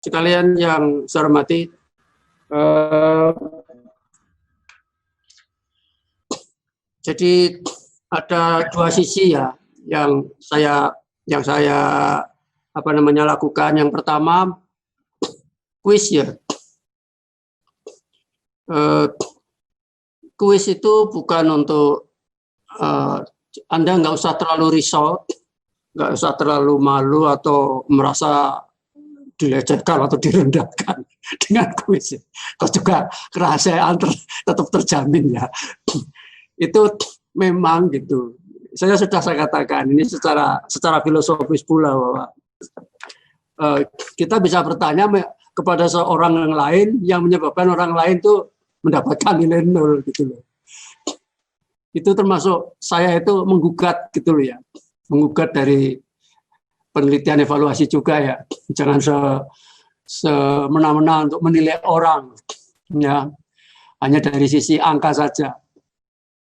sekalian yang saya hormati, jadi ada dua sisi ya yang saya lakukan. Yang pertama kuis ya. Kuis itu bukan untuk Anda nggak usah terlalu risau, nggak usah terlalu malu atau merasa dilecehkan atau direndahkan dengan kuis. Terus juga kerahasiaan tetap terjamin ya. Itu memang gitu. Saya katakan ini secara filosofis pula bahwa kita bisa bertanya kepada seorang yang lain yang menyebabkan orang lain itu mendapatkan nilai 0 gitu loh. Itu termasuk saya itu menggugat gitu loh ya. Menggugat dari penelitian evaluasi juga ya, jangan semena-mena untuk menilai orang ya, hanya dari sisi angka saja.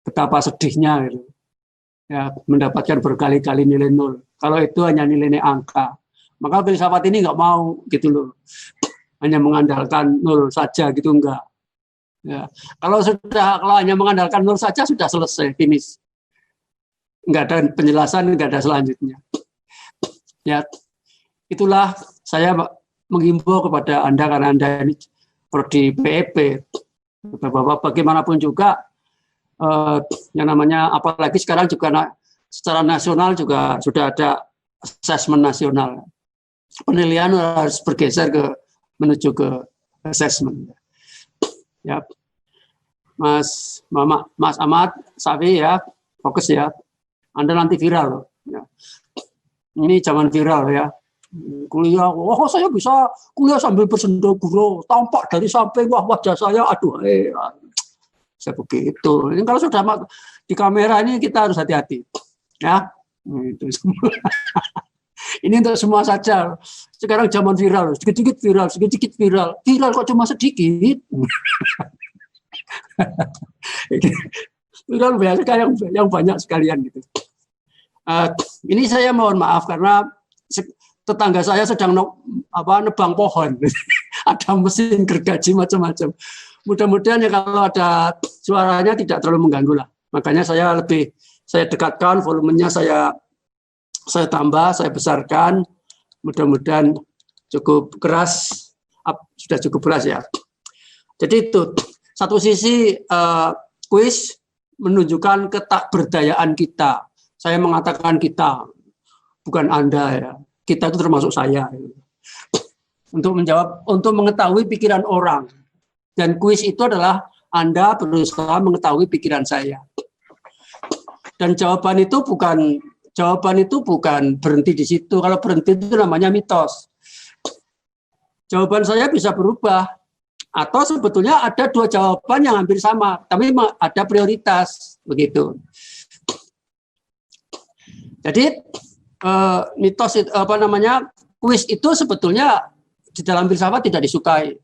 Betapa sedihnya gitu ya, mendapatkan berkali-kali nilai 0. Kalau itu hanya nilai angka, maka filsafat ini nggak mau gitu loh, hanya mengandalkan 0 saja gitu, enggak ya. Kalau hanya mengandalkan 0 saja sudah selesai, finish, nggak ada penjelasan, nggak ada selanjutnya. Ya, itulah saya menghimbau kepada Anda, karena Anda ini prodi PEP, bahwa bagaimanapun juga yang namanya, apalagi sekarang juga secara nasional juga sudah ada asesmen nasional. Penilaian harus bergeser menuju ke asesmen. Ya, Mas Ahmad Safi ya, fokus ya. Anda nanti viral loh. Ya. Ini zaman viral ya, kuliah, saya bisa kuliah sambil bersendagura, tampak dari samping, wajah saya, aduh, saya begitu. Ini kalau sudah di kamera ini kita harus hati-hati, ya. Itu semua. Ini untuk semua saja. Sekarang zaman viral, sedikit-sedikit viral, viral kok cuma sedikit. Viral banyak yang banyak sekalian gitu. Ini saya mohon maaf karena tetangga saya sedang nebang pohon. Ada mesin gergaji macam-macam. Mudah-mudahan ya kalau ada suaranya tidak terlalu mengganggu lah. Makanya saya dekatkan volumenya, saya tambah, saya besarkan. Mudah-mudahan cukup keras, sudah cukup keras ya. Jadi itu satu sisi kuis menunjukkan ketakberdayaan kita. Saya mengatakan kita, bukan Anda ya. Kita itu termasuk saya. Untuk mengetahui pikiran orang. Dan kuis itu adalah Anda berusaha mengetahui pikiran saya. Dan jawaban itu bukan berhenti di situ. Kalau berhenti itu namanya mitos. Jawaban saya bisa berubah. Atau sebetulnya ada dua jawaban yang hampir sama, tapi ada prioritas begitu. Jadi mitos kuis itu sebetulnya di dalam filsafat tidak disukai.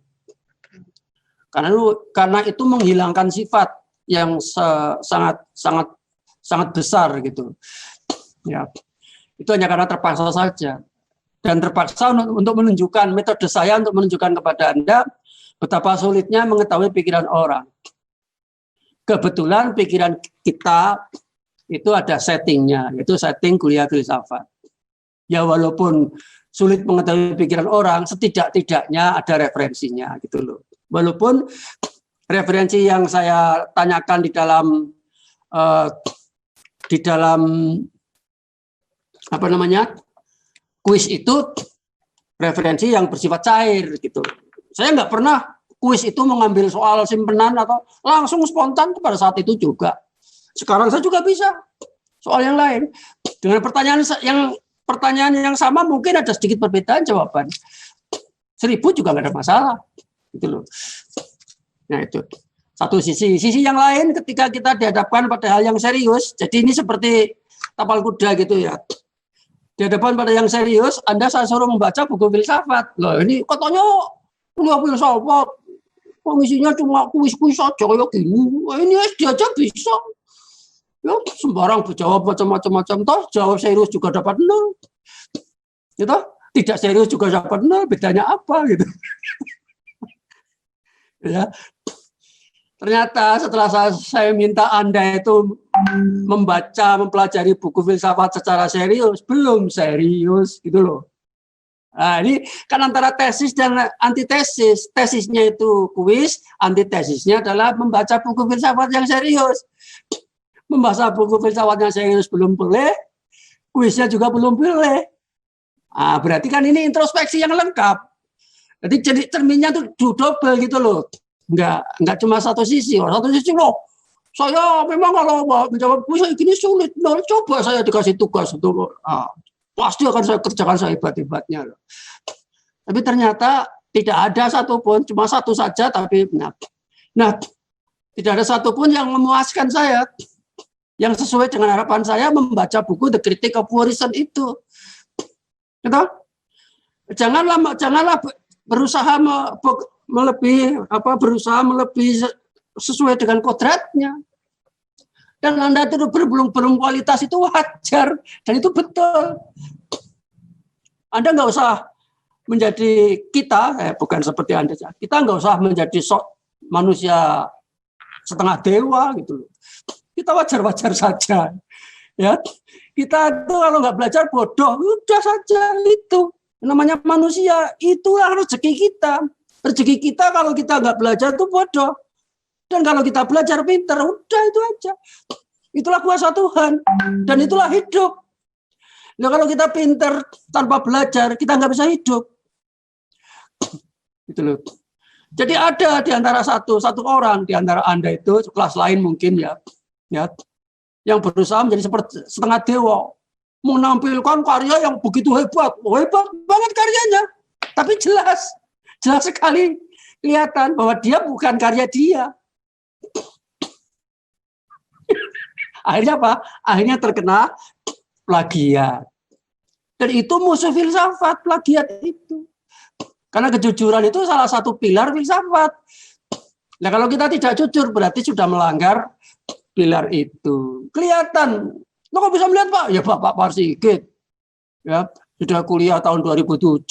Karena itu menghilangkan sifat yang sangat besar gitu. Ya. Itu hanya karena terpaksa saja. Dan terpaksa untuk menunjukkan metode saya untuk menunjukkan kepada Anda betapa sulitnya mengetahui pikiran orang. Kebetulan pikiran kita itu ada settingnya, yaitu setting kuliah filsafat. Ya walaupun sulit mengetahui pikiran orang, setidak-tidaknya ada referensinya gitu loh. Walaupun referensi yang saya tanyakan di dalam kuis itu referensi yang bersifat cair gitu. Saya nggak pernah kuis itu mengambil soal simpenan atau langsung spontan pada saat itu juga. Sekarang saya juga bisa soal yang lain dengan pertanyaan yang sama, mungkin ada sedikit perbedaan jawaban. 1000 juga nggak ada masalah, gitu loh. Nah itu satu sisi. Sisi yang lain ketika kita dihadapkan pada hal yang serius, jadi ini seperti tapal kuda gitu ya. Di hadapan pada yang serius, saya suruh membaca buku filsafat. Loh ini katanya kuliah filsafat, isinya cuma kuis-kuis saja kayak gini. Ini SD aja bisa. Ya, sembarang jawab macam-macam, toh jawab serius juga dapat 0. Gitu? tidak serius juga dapat nol, bedanya apa gitu. Ya. Ternyata setelah saya minta Anda itu membaca, mempelajari buku filsafat secara serius, belum serius gitu loh. Nah, ini kan antara tesis dan antitesis. Tesisnya itu kuis, antitesisnya adalah membaca buku filsafat yang serius. Membaca buku filsafat yang serius belum boleh, kuisnya juga belum boleh. Nah, berarti kan ini introspeksi yang lengkap. Jadi cerminnya tuh double gitu loh. Enggak cuma satu sisi. Satu sisi loh, saya memang kalau menjawab kuis gini sulit. Nah, coba saya dikasih tugas untuk pasti akan saya kerjakan sehebat-hebatnya. Tapi ternyata tidak ada satupun, cuma satu saja. Tapi tidak ada satupun yang memuaskan saya, yang sesuai dengan harapan saya membaca buku The Critique of Reason itu. Gitu? Janganlah berusaha melebihi sesuai dengan kodratnya. Dan Anda itu belum kualitas itu wajar dan itu betul. Anda nggak usah menjadi kita, bukan seperti Anda. Kita nggak usah menjadi manusia setengah dewa gitu loh. Kita wajar-wajar saja. Ya, kita itu kalau nggak belajar bodoh, udah saja itu. Namanya manusia, itulah rezeki kita. Rezeki kita kalau kita nggak belajar itu bodoh. Dan kalau kita belajar pinter, udah itu aja. Itulah kuasa Tuhan. Dan itulah hidup. Nah kalau kita pinter tanpa belajar, kita nggak bisa hidup. Gitu loh. Jadi ada di antara satu orang di antara Anda itu, kelas lain mungkin ya, yang berusaha menjadi seperti setengah dewa. Menampilkan karya yang begitu hebat banget karyanya. Tapi jelas sekali kelihatan bahwa dia bukan karya dia. Akhirnya apa? Akhirnya terkena plagiat. Dan itu musuh filsafat, plagiat itu. Karena kejujuran itu salah satu pilar filsafat. Nah kalau kita tidak jujur berarti sudah melanggar pilar itu. Kelihatan. Lo kok bisa melihat Pak? Ya Bapak Parsigit. Ya, sudah kuliah tahun 2007.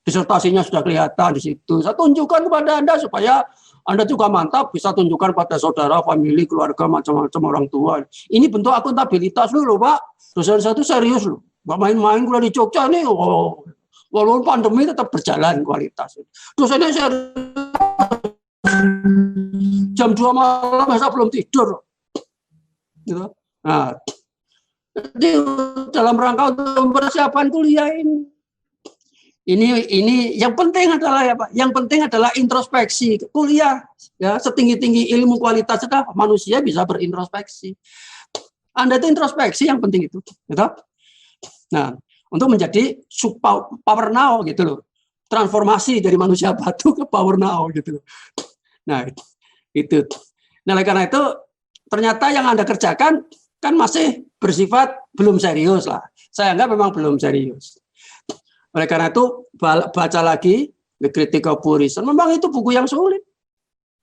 Disertasinya sudah kelihatan di situ. Saya tunjukkan kepada Anda supaya Anda juga mantap bisa tunjukkan pada saudara, famili, keluarga, macam-macam orang tua. Ini bentuk akuntabilitas loh Pak. Dosen saya itu serius loh. Nggak main-main kuliah di Jogja nih. Walaupun pandemi tetap berjalan kualitas. Dosennya serius. Jam 2 malam saya belum tidur. Gitu. Nah, jadi dalam rangka untuk mempersiapkan kuliah ini yang penting adalah ya Pak, yang penting adalah introspeksi. Kuliah ya setinggi-tinggi ilmu kualitas adalah manusia bisa berintrospeksi. Anda itu introspeksi yang penting itu, gitu. Nah, untuk menjadi power now gitu loh. Transformasi dari manusia batu ke power now gitu loh. Nah, itu. Nah, karena itu ternyata yang Anda kerjakan kan masih bersifat belum serius lah. Saya anggap memang belum serius. Oleh karena itu baca lagi The Critique of Reason. Memang itu buku yang sulit,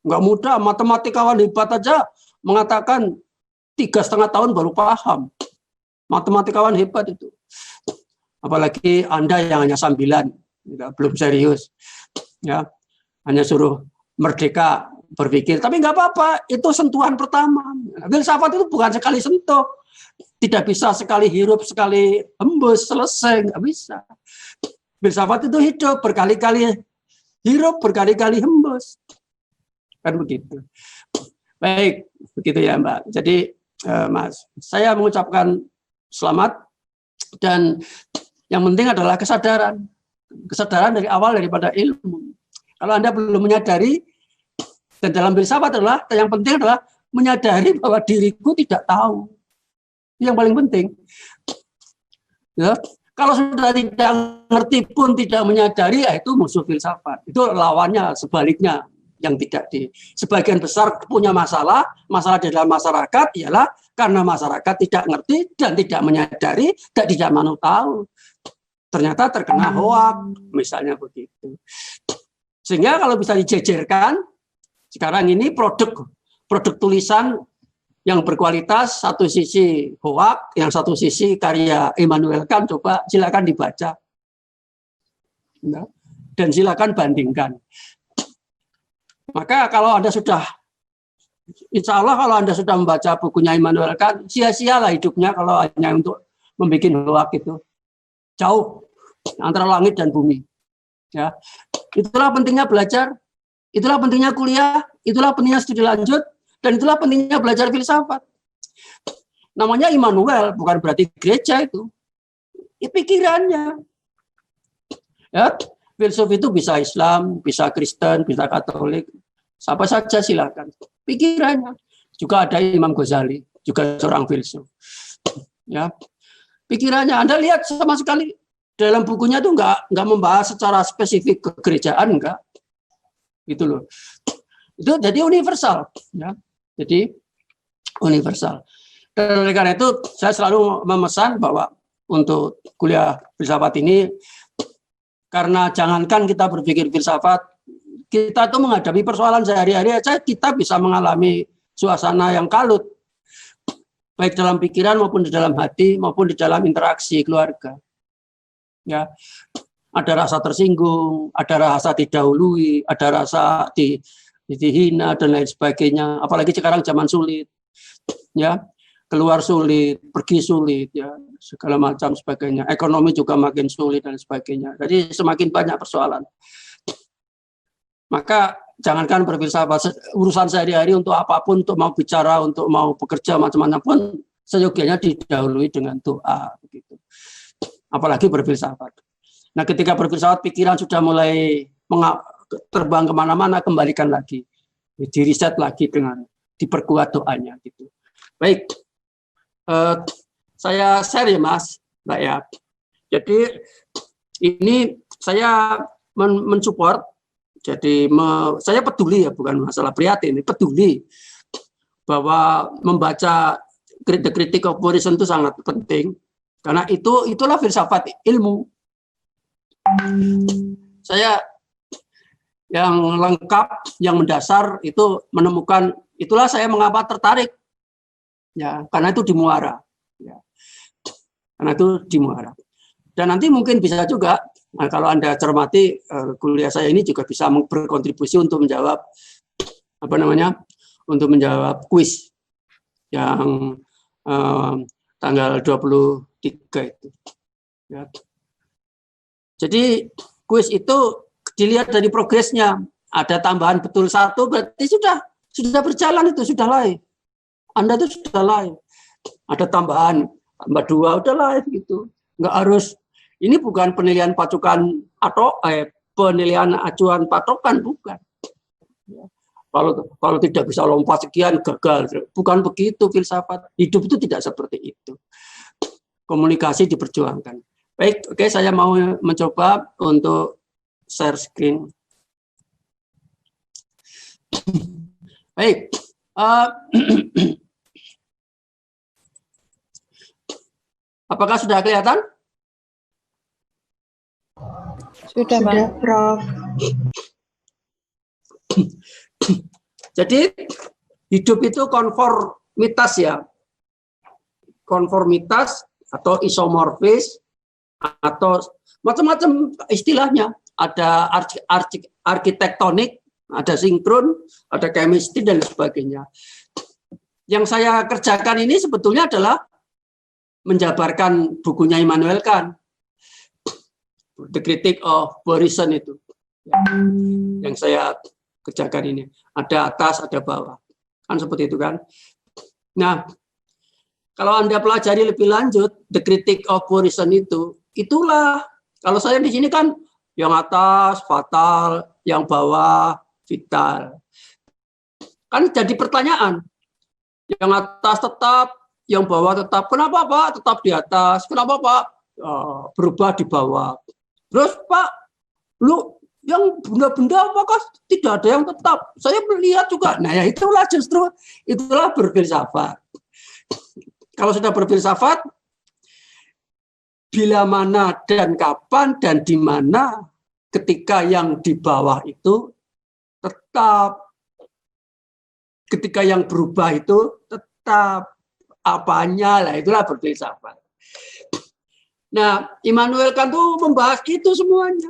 nggak mudah. Matematikawan hebat aja mengatakan 3,5 tahun baru paham. Matematikawan hebat itu. Apalagi Anda yang hanya sambilan, belum serius, ya hanya suruh merdeka berpikir. Tapi nggak apa-apa, itu sentuhan pertama. Filsafat itu bukan sekali sentuh. Tidak bisa sekali hirup, sekali hembus, selesai. Nggak bisa. Filsafat itu hidup, berkali-kali hirup, berkali-kali hembus. Kan begitu. Baik, begitu ya Mbak. Jadi Mas, saya mengucapkan selamat. Dan yang penting adalah kesadaran. Kesadaran dari awal daripada ilmu. Kalau Anda belum menyadari, dan dalam filsafat adalah, yang penting adalah menyadari bahwa diriku tidak tahu. Yang paling penting. Ya, kalau sudah tidak ngerti pun tidak menyadari, ya itu musuh filsafat. Itu lawannya, sebaliknya yang tidak sebagian besar punya masalah di dalam masyarakat ialah karena masyarakat tidak ngerti dan tidak menyadari dan tidak mau tahu. Ternyata terkena hoak, misalnya begitu. Sehingga kalau bisa dijejerkan, sekarang ini produk tulisan yang berkualitas, satu sisi hoak, yang satu sisi karya Immanuel Kant, coba silakan dibaca. Nah, dan silakan bandingkan. Maka kalau Anda sudah, insya Allah kalau Anda sudah membaca bukunya Immanuel Kant, sia-sialah hidupnya kalau hanya untuk membuat hoak itu. Jauh antara langit dan bumi. Ya, itulah pentingnya belajar, itulah pentingnya kuliah, itulah pentingnya studi lanjut, dan itulah pentingnya belajar filsafat. Namanya Immanuel, bukan berarti gereja itu. Pikirannya. Ya, filsuf itu bisa Islam, bisa Kristen, bisa Katolik, siapa saja silakan. Pikirannya. Juga ada Imam Ghazali, juga seorang filsuf. Ya, pikirannya. Anda lihat sama sekali dalam bukunya itu nggak membahas secara spesifik kegerejaan, enggak. Gitu loh. Itu jadi universal, ya. Jadi universal. Dan oleh karena itu saya selalu memesan bahwa untuk kuliah filsafat ini, karena jangankan kita berpikir filsafat, kita tuh menghadapi persoalan sehari-hari aja kita bisa mengalami suasana yang kalut, baik dalam pikiran maupun di dalam hati maupun di dalam interaksi keluarga. Ya, ada rasa tersinggung, ada rasa didahului, ada rasa dihina dan lain sebagainya. Apalagi sekarang zaman sulit, ya, keluar sulit, pergi sulit, ya, segala macam sebagainya. Ekonomi juga makin sulit dan sebagainya. Jadi semakin banyak persoalan. Maka jangankan berfilsafat, urusan sehari-hari untuk apapun, untuk mau bicara, untuk mau bekerja macam-macam pun seyogianya didahului dengan doa, begitu. Apalagi berfilsafat. Nah, ketika berfilsafat pikiran sudah mulai terbang kemana-mana, kembalikan lagi, diriset lagi dengan diperkuat doanya, gitu. Baik, saya share ya Mas, Mbak ya. Jadi ini saya mensupport. Jadi saya peduli ya, bukan masalah prihatin, peduli bahwa membaca The Critique of Volition itu sangat penting karena itulah filsafat ilmu. Saya yang lengkap, yang mendasar itu menemukan, itulah saya mengapa tertarik ya, karena itu di Muara ya. Karena itu di Muara. Dan nanti mungkin bisa juga, nah, kalau Anda cermati kuliah saya ini juga bisa berkontribusi untuk menjawab untuk menjawab kuis yang tanggal 23 itu. Ya. Jadi kuis itu dilihat dari progresnya. Ada tambahan betul 1 berarti sudah berjalan, itu sudah live. Anda itu sudah live. Ada tambahan tambah 2 udah live gitu. Nggak harus. Ini bukan penilaian patokan atau penilaian acuan patokan, bukan. Kalau tidak bisa lompat sekian gagal, bukan begitu filsafat. Hidup itu tidak seperti itu. Komunikasi diperjuangkan. Baik, oke, saya mau mencoba untuk share screen. Baik. Apakah sudah kelihatan? Sudah, Prof. Jadi hidup itu konformitas ya. Konformitas atau isomorfis atau macam-macam istilahnya. Ada arsitektonik, ada sinkron, ada chemistry dan sebagainya. Yang saya kerjakan ini sebetulnya adalah menjabarkan bukunya Immanuel Kant, The Critique of Volition itu. Yang saya kerjakan ini. Ada atas, ada bawah. Kan seperti itu kan. Nah, kalau Anda pelajari lebih lanjut, The Critique of Volition itu, itulah, kalau saya di sini kan, yang atas fatal, yang bawah vital. Kan jadi pertanyaan. Yang atas tetap, yang bawah tetap. Kenapa Pak tetap di atas? Kenapa Pak berubah di bawah? Terus Pak, lu yang benda-benda apakah tidak ada yang tetap? Saya melihat juga. Nah ya itulah berfilsafat. Kalau sudah berfilsafat, bila mana dan kapan dan di mana ketika yang di bawah itu tetap, ketika yang berubah itu tetap, apanya lah, itulah berfilsafat. Nah, Immanuel Kant itu membahas itu semuanya.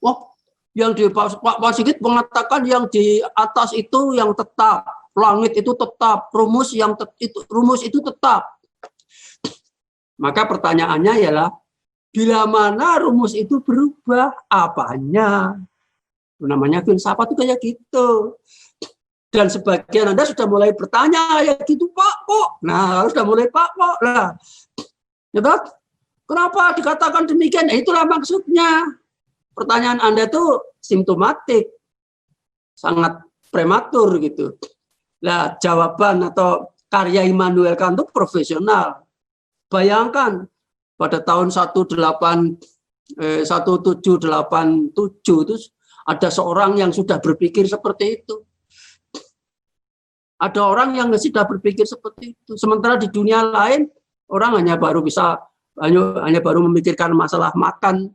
Wah, yang di Pak Sigit mengatakan yang di atas itu yang tetap, langit itu tetap, rumus itu tetap. Maka pertanyaannya ialah bila mana rumus itu berubah, apanya? Itu namanya filsafat itu kayak gitu. Dan sebagian Anda sudah mulai bertanya ya gitu Pak kok. Nah, sudah mulai Pak kok lah. Ya, kenapa dikatakan demikian? Itulah maksudnya. Pertanyaan Anda itu simptomatik, sangat prematur gitu. Nah, jawaban atau karya Immanuel Kant itu profesional. Bayangkan pada tahun 1787 itu ada seorang yang sudah berpikir seperti itu. Ada orang yang sudah berpikir seperti itu. Sementara di dunia lain orang hanya baru memikirkan masalah makan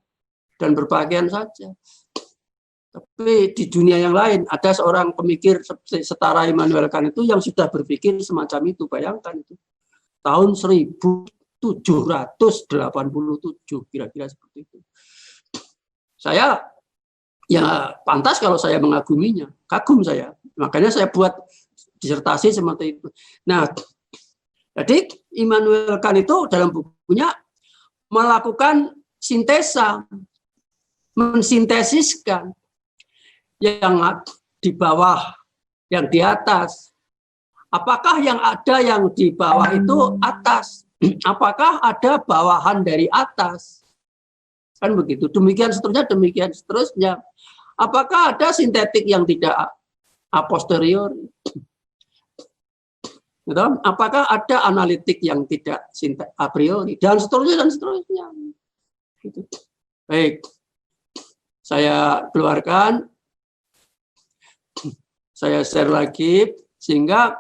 dan berpakaian saja. Tapi di dunia yang lain ada seorang pemikir setara Immanuel Kant itu yang sudah berpikir semacam itu. Bayangkan itu. Tahun 1787 kira-kira seperti itu. Saya ya pantas kalau saya mengaguminya, kagum saya. Makanya saya buat disertasi seperti itu. Nah, jadi Immanuel Kant itu dalam bukunya melakukan sintesa, mensintesiskan yang di bawah, yang di atas. Apakah yang ada yang di bawah itu atas? Apakah ada bawahan dari atas? Kan begitu. Demikian seterusnya. Apakah ada sintetik yang tidak a posteriori? Apakah ada analitik yang tidak a priori? Dan seterusnya. Gitu. Baik. Saya keluarkan. Saya share lagi. Sehingga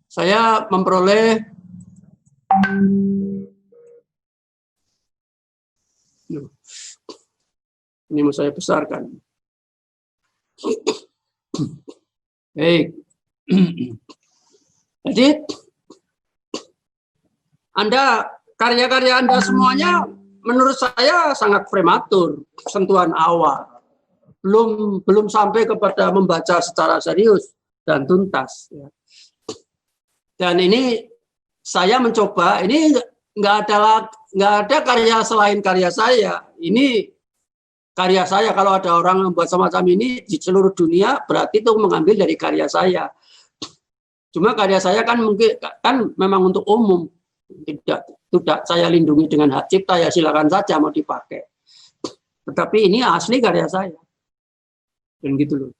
saya memperoleh ini mau saya besarkan. Baik. Jadi karya-karya Anda semuanya menurut saya sangat prematur, sentuhan awal. Belum sampai kepada membaca secara serius dan tuntas. Dan ini saya mencoba, ini nggak ada karya selain karya saya. Ini karya saya. Kalau ada orang membuat semacam ini di seluruh dunia, berarti itu mengambil dari karya saya. Cuma karya saya kan mungkin kan memang untuk umum, tidak saya lindungi dengan hak cipta, ya silakan saja mau dipakai. Tetapi ini asli karya saya, dan gitu loh.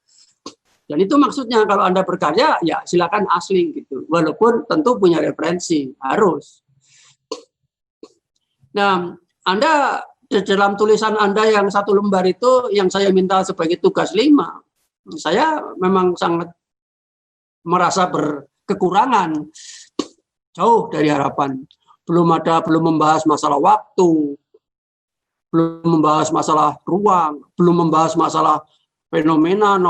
Dan itu maksudnya kalau Anda berkarya, ya silakan asli gitu. Walaupun tentu punya referensi, harus. Nah, Anda dalam tulisan Anda yang satu lembar itu, yang saya minta sebagai tugas 5, saya memang sangat merasa berkekurangan, jauh dari harapan. Belum membahas masalah waktu, belum membahas masalah ruang, belum membahas masalah fenomena,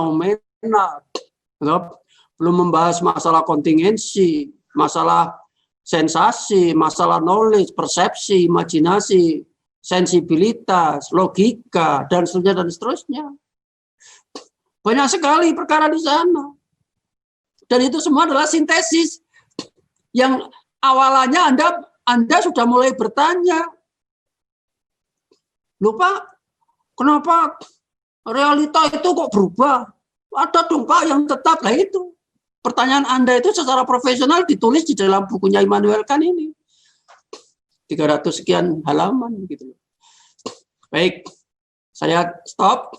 belum membahas masalah kontingensi, masalah sensasi, masalah knowledge, persepsi, imajinasi, sensibilitas, logika, dan seterusnya. Banyak sekali perkara di sana. Dan itu semua adalah sintesis yang awalnya Anda sudah mulai bertanya, lupa kenapa realita itu kok berubah? Ada dong Pak yang tetap lah itu. Pertanyaan Anda itu secara profesional ditulis di dalam bukunya Immanuel Kant ini. 300 sekian halaman gitu. Baik, saya stop.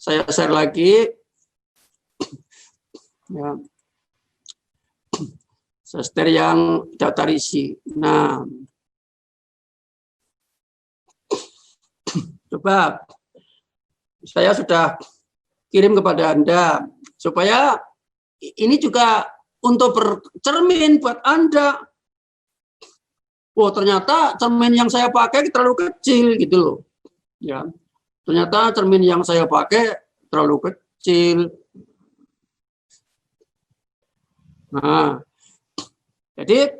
Saya share lagi. Ya. Saya share yang daftar isi. Nah, coba saya sudah kirim kepada Anda supaya ini juga untuk bercermin buat Anda. Oh, ternyata cermin yang saya pakai terlalu kecil gitu loh. Ya. Ternyata cermin yang saya pakai terlalu kecil. Nah, jadi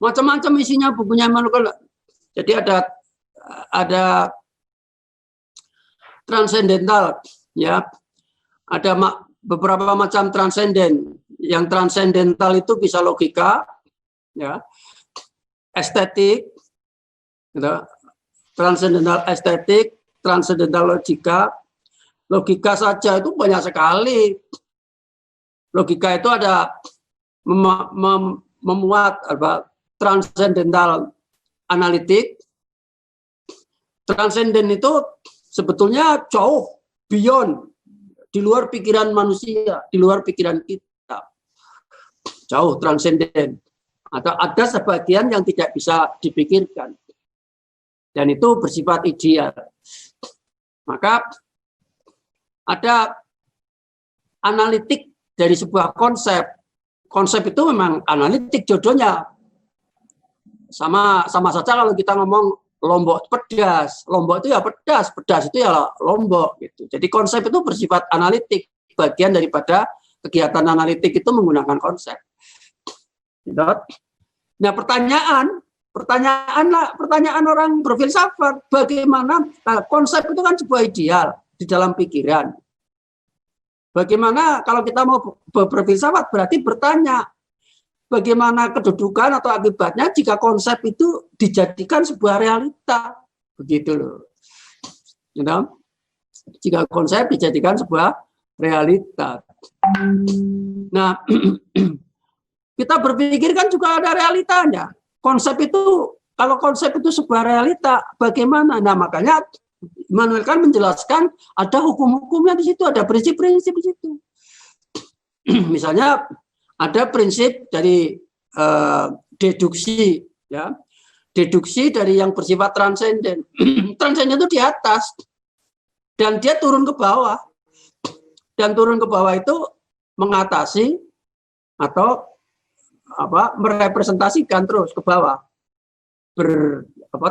macam-macam isinya bukunya Immanuel. Jadi ada ada transendental, ya. Ada beberapa macam transenden. Yang transendental itu bisa logika, ya, estetik, gitu. Transcendental estetik, transcendental logika. Logika saja itu banyak sekali. Logika itu ada memuat transcendental analitik. Transcendent itu sebetulnya jauh beyond, di luar pikiran manusia, di luar pikiran kita. Jauh transcendent. Atau ada sebagian yang tidak bisa dipikirkan. Dan itu bersifat ideal. Maka ada analitik dari sebuah konsep. Konsep itu memang analitik jodohnya. Sama saja kalau kita ngomong Lombok pedas. Lombok itu ya pedas, pedas itu ya Lombok gitu. Jadi konsep itu bersifat analitik. Bagian daripada kegiatan analitik itu menggunakan konsep. Nah, pertanyaan orang berfilsafat, bagaimana konsep itu kan sebuah ideal di dalam pikiran. Bagaimana kalau kita mau berfilsafat berarti bertanya, bagaimana kedudukan atau akibatnya jika konsep itu dijadikan sebuah realita, begitu loh. Jika konsep dijadikan sebuah realita. Nah, kita berpikir kan juga ada realitanya. Konsep itu, kalau konsep itu sebuah realita, bagaimana? Nah, makanya Immanuel Kant menjelaskan ada hukum-hukumnya di situ, ada prinsip-prinsip di situ. Misalnya ada prinsip dari deduksi, ya, deduksi dari yang bersifat transenden. Transenden itu di atas dan dia turun ke bawah, dan turun ke bawah itu mengatasi atau merepresentasikan terus ke bawah,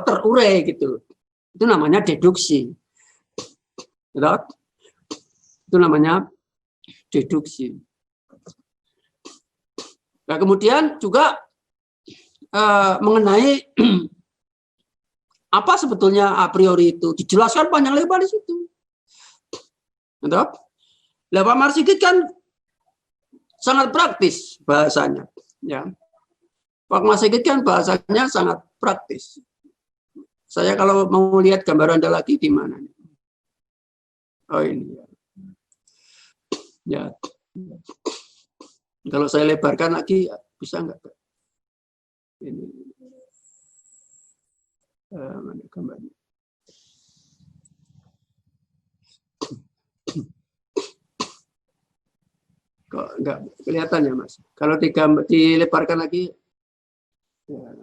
terurai gitu. Itu namanya deduksi. Itu namanya deduksi. Nah, kemudian juga mengenai apa sebetulnya a priori itu dijelaskan panjang lebar di situ. Nah, Pak Marsigit kan sangat praktis bahasanya. Ya, Pak Marsigit kan bahasanya sangat praktis. Saya kalau mau lihat gambar Anda lagi di mana? Oh ini. Ya. Kalau saya lebarkan lagi bisa nggak? Ini. Mana gambarnya? Kok nggak kelihatan ya Mas? Kalau dilebarkan lagi, ya.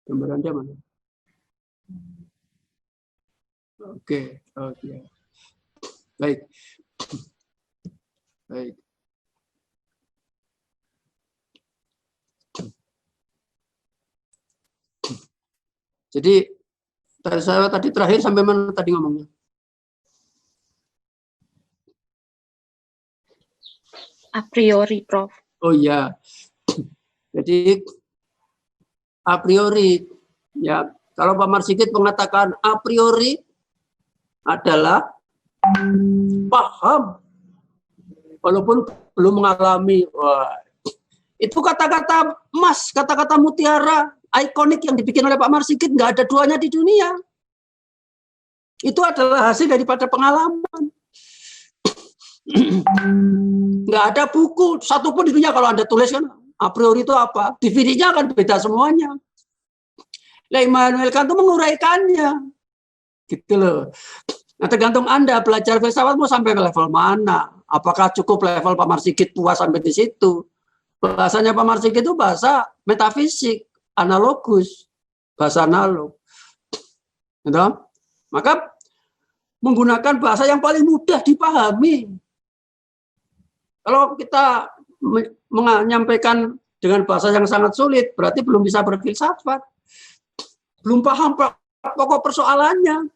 Gambar Anda mana? Oke. Baik. Baik. Jadi saya tadi terakhir sampai mana tadi ngomongnya? A priori, Prof. Oh iya. Jadi a priori, ya, kalau Pak Marsigit mengatakan a priori adalah paham walaupun belum mengalami. Wah, itu kata-kata emas, kata-kata mutiara ikonik yang dibikin oleh Pak Marsigit, nggak ada duanya di dunia. Itu adalah hasil daripada pengalaman. Nggak ada buku satupun di dunia kalau Anda tulis kan a priori itu apa, definisinya akan beda semuanya. Nah, Immanuel Kant itu menguraikannya, gitu loh. Nah, tergantung Anda belajar filsafat mau sampai ke level mana. Apakah cukup level Pak Marsigit puas sampai di situ? Bahasanya Pak Marsigit itu bahasa metafisik, analogus, bahasa analog. Gitu? Maka menggunakan bahasa yang paling mudah dipahami. Kalau kita menyampaikan dengan bahasa yang sangat sulit, berarti belum bisa berfilsafat. Belum paham pokok persoalannya.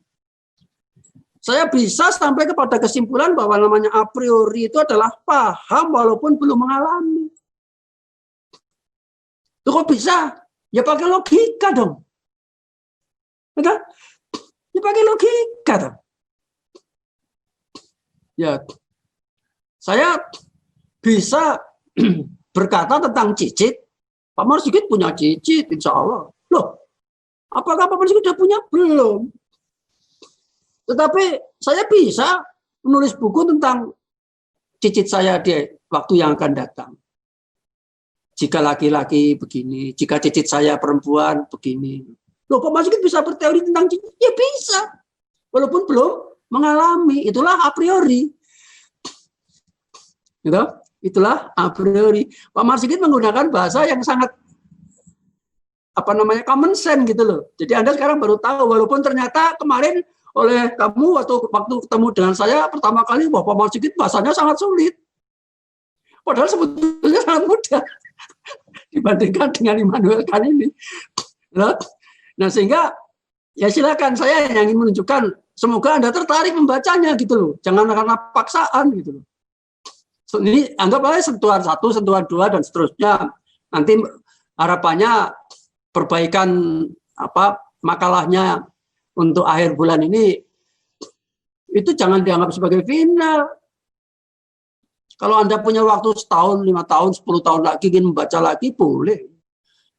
Saya bisa sampai kepada kesimpulan bahwa namanya a priori itu adalah paham walaupun belum mengalami. Itu kok bisa? Ya pakai logika dong. Betul? Ya pakai logika toh. Ya, saya bisa berkata tentang cicit. Pak Marsikit punya cicit, insya Allah. Loh, apakah Pak Marsikit sudah punya? Belum. Tetapi saya bisa menulis buku tentang cicit saya di waktu yang akan datang. Jika laki-laki begini, jika cicit saya perempuan begini. Loh, Pak Marsikit bisa berteori tentang cicit? Ya bisa. Walaupun belum mengalami, itulah a priori. Gitu? Itulah a priori. Pak Marsikit menggunakan bahasa yang sangat common sense gitu loh. Jadi Anda sekarang baru tahu, walaupun ternyata kemarin oleh kamu waktu ketemu dengan saya pertama kali, wah Pak Marsikit bahasanya sangat sulit. Padahal sebetulnya sangat mudah dibandingkan dengan Immanuel Kant ini. Nah sehingga ya silakan, saya yang ingin menunjukkan semoga Anda tertarik membacanya gitu loh. Jangan karena paksaan gitu loh. Ini anggap aja sentuhan 1, sentuhan 2 dan seterusnya. Nanti harapannya perbaikan makalahnya untuk akhir bulan ini itu jangan dianggap sebagai final. Kalau Anda punya waktu setahun, 5 tahun, 10 tahun lagi ingin membaca lagi, boleh.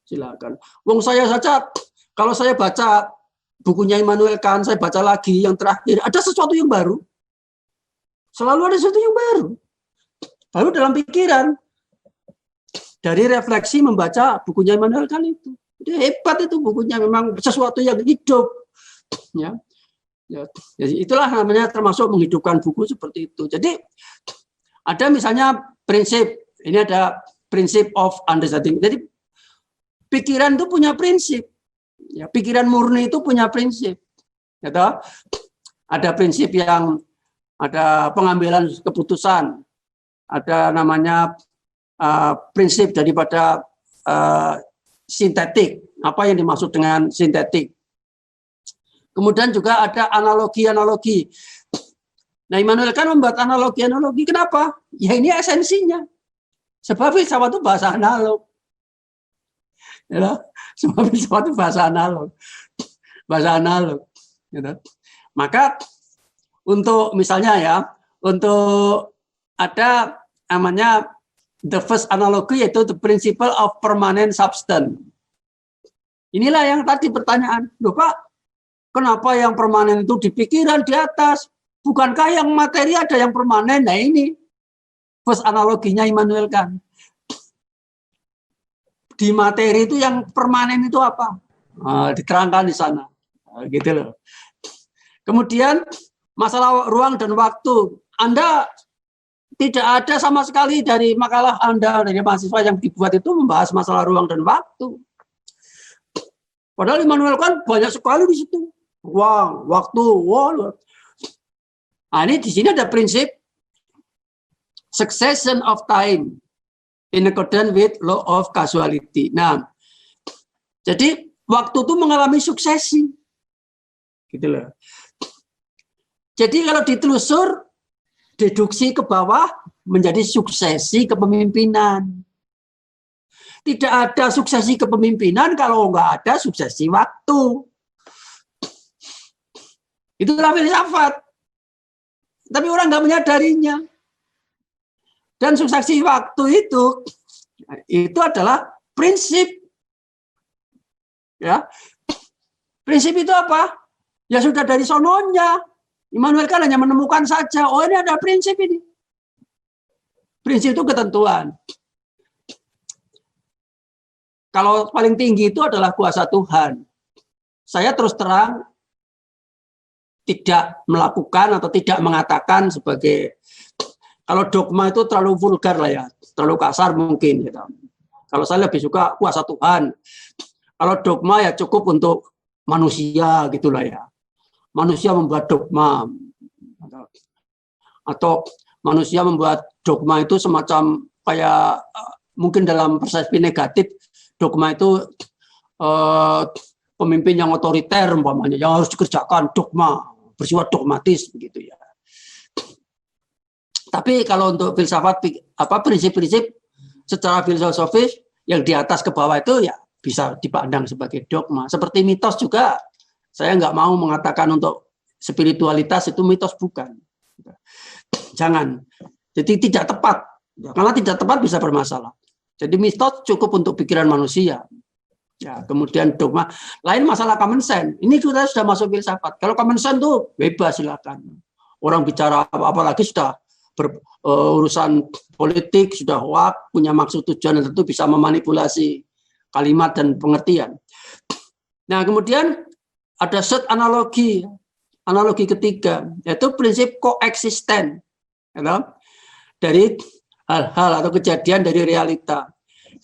Silakan. Wong saya saja, kalau saya baca bukunya Immanuel Kant, saya baca lagi yang terakhir, ada sesuatu yang baru. Selalu ada sesuatu yang baru. Baru dalam pikiran. Dari refleksi membaca bukunya Immanuel Kant itu. Jadi hebat itu bukunya, memang sesuatu yang hidup. Ya. Jadi itulah namanya termasuk menghidupkan buku seperti itu. Jadi ada misalnya prinsip, ini ada prinsip of understanding. Jadi pikiran itu punya prinsip. Ya, pikiran murni itu punya prinsip. Gitu? Ada prinsip yang ada pengambilan keputusan, ada namanya prinsip daripada sintetik. Apa yang dimaksud dengan sintetik? Kemudian juga ada analogi-analogi. Nah, Immanuel Kant membuat analogi-analogi. Kenapa? Ya ini esensinya. Sebab filsafat itu bahasa analog. Ya, sebab filsafat itu bahasa analog. Bahasa analog. Gitu. Maka untuk misalnya ya, untuk ada namanya the first analogy, yaitu the principle of permanent substance. Inilah yang tadi pertanyaan. Loh Pak, kenapa yang permanen itu di pikiran di atas? Bukankah yang materi ada yang permanen? Nah ini first analoginya Immanuel Kant. Di materi itu yang permanen itu apa? Diterangkan di sana. Gitu loh. Kemudian masalah ruang dan waktu. Anda tidak ada sama sekali dari makalah Anda, dari mahasiswa yang dibuat itu membahas masalah ruang dan waktu. Padahal Immanuel Kant banyak sekali di situ. Ruang, waktu, Nah, ini di sini ada prinsip succession of time in accordance with law of causality. Nah, jadi waktu itu mengalami suksesi. Gitu loh. Jadi kalau ditelusur, deduksi ke bawah menjadi suksesi kepemimpinan. Tidak ada suksesi kepemimpinan kalau nggak ada suksesi waktu. Itulah filsafat. Tapi orang nggak menyadarinya. Dan suksesi waktu itu adalah prinsip. Ya, prinsip itu apa? Ya sudah dari sononya. Immanuel Kant hanya menemukan saja. Oh ini ada prinsip ini. Prinsip itu ketentuan. Kalau paling tinggi itu adalah kuasa Tuhan. Saya terus terang tidak melakukan atau tidak mengatakan sebagai, kalau dogma itu terlalu vulgar lah ya, terlalu kasar mungkin. Gitu. Kalau saya lebih suka kuasa Tuhan. Kalau dogma ya cukup untuk manusia gitulah ya. Manusia membuat dogma. Atau manusia membuat dogma itu semacam kayak mungkin dalam persepsi negatif, dogma itu pemimpin yang otoriter umpamanya, yang harus dikerjakan dogma, bersifat dogmatis begitu ya. Tapi kalau untuk filsafat prinsip-prinsip secara filosofis yang di atas ke bawah itu ya bisa dipandang sebagai dogma. Seperti mitos juga Saya nggak mau mengatakan untuk spiritualitas itu mitos, bukan. Jangan. Jadi tidak tepat. Karena tidak tepat bisa bermasalah. Jadi mitos cukup untuk pikiran manusia. Ya, kemudian dogma. Lain masalah common sense. Ini kita sudah masuk filsafat. Kalau common sense tuh bebas, silakan. Orang bicara apalagi sudah urusan politik, sudah hoax, punya maksud tujuan dan tentu bisa memanipulasi kalimat dan pengertian. Nah, kemudian ada set analogi ketiga, yaitu prinsip koeksisten, dari hal-hal atau kejadian dari realita.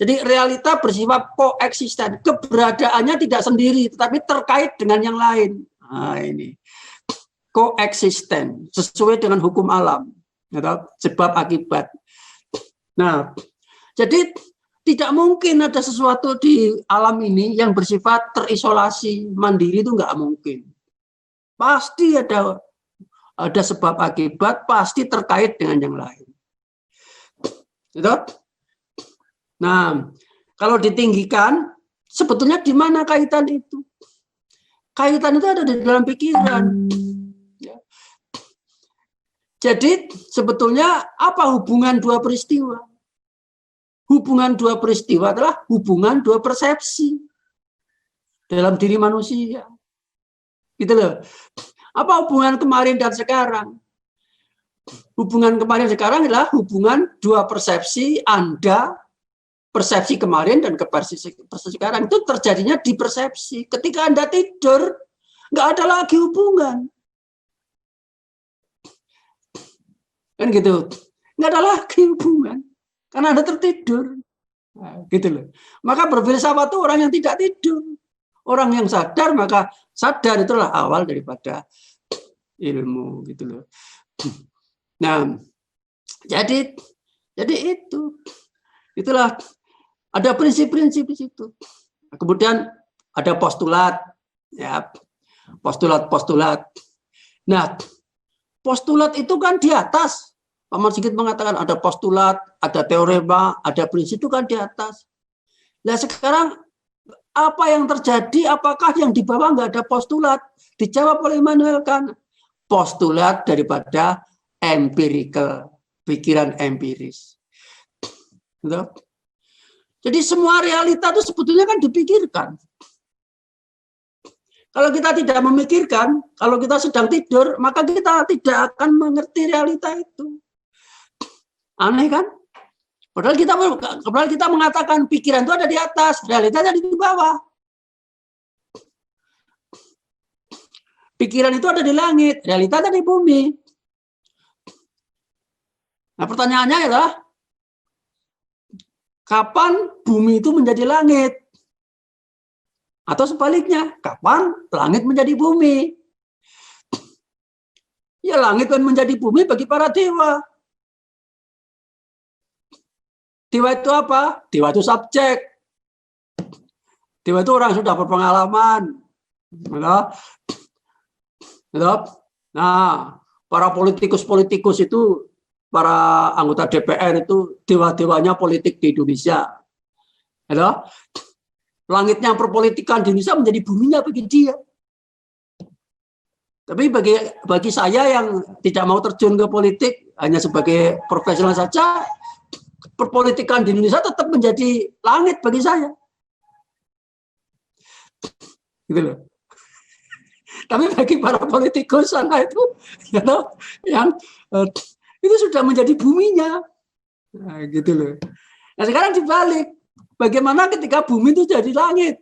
Jadi realita bersifat koeksisten, keberadaannya tidak sendiri, tetapi terkait dengan yang lain. Nah, ini koeksisten sesuai dengan hukum alam, sebab akibat. Nah, jadi tidak mungkin ada sesuatu di alam ini yang bersifat terisolasi, mandiri, itu nggak mungkin. Pasti ada sebab akibat, pasti terkait dengan yang lain. Gitu? Nah, kalau ditinggikan, sebetulnya di mana kaitan itu? Kaitan itu ada di dalam pikiran. Ya. Jadi sebetulnya apa hubungan dua peristiwa? Hubungan dua peristiwa adalah hubungan dua persepsi dalam diri manusia. Gitu loh. Apa hubungan kemarin dan sekarang? Hubungan kemarin dan sekarang adalah hubungan dua persepsi Anda, persepsi kemarin dan persepsi sekarang. Itu terjadinya di persepsi. Ketika Anda tidur, nggak ada lagi hubungan. Kan gitu. Nggak ada lagi hubungan. Karena Anda tertidur. Nah, gitu loh. Maka berfilsafat itu orang yang tidak tidur. Orang yang sadar, maka sadar itulah awal daripada ilmu. Gitu loh. Nah, jadi itulah ada prinsip-prinsip di situ. Kemudian ada postulat, ya, postulat. Nah, postulat itu kan di atas. Paman Sigit mengatakan ada postulat, ada teorema, ada prinsip, itu kan di atas. Nah, sekarang apa yang terjadi? Apakah yang di bawah nggak ada postulat? Dijawab oleh Immanuel Kant. Postulat daripada empirical, pikiran empiris. Gitu? Jadi semua realita itu sebetulnya kan dipikirkan. Kalau kita tidak memikirkan, kalau kita sedang tidur, maka kita tidak akan mengerti realita itu. Aneh kan? Padahal kita mengatakan pikiran itu ada di atas, realita ada di bawah. Pikiran itu ada di langit, realita ada di bumi. Nah, pertanyaannya adalah kapan bumi itu menjadi langit? Atau sebaliknya, kapan langit menjadi bumi? Ya, langit kan menjadi bumi bagi para dewa. Dewa itu apa? Dewa itu subjek. Dewa itu orang yang sudah berpengalaman. Nah, para politikus itu, para anggota DPR itu dewa-dewanya politik di Indonesia. Langitnya perpolitikan di Indonesia menjadi buminya bagi dia. Tapi bagi saya yang tidak mau terjun ke politik, hanya sebagai profesional saja, perpolitikan di Indonesia tetap menjadi langit bagi saya. Gitu loh. Tapi bagi para politikus sana itu, yang itu sudah menjadi buminya. Nah, gitu loh. Nah, sekarang dibalik. Bagaimana ketika bumi itu jadi langit?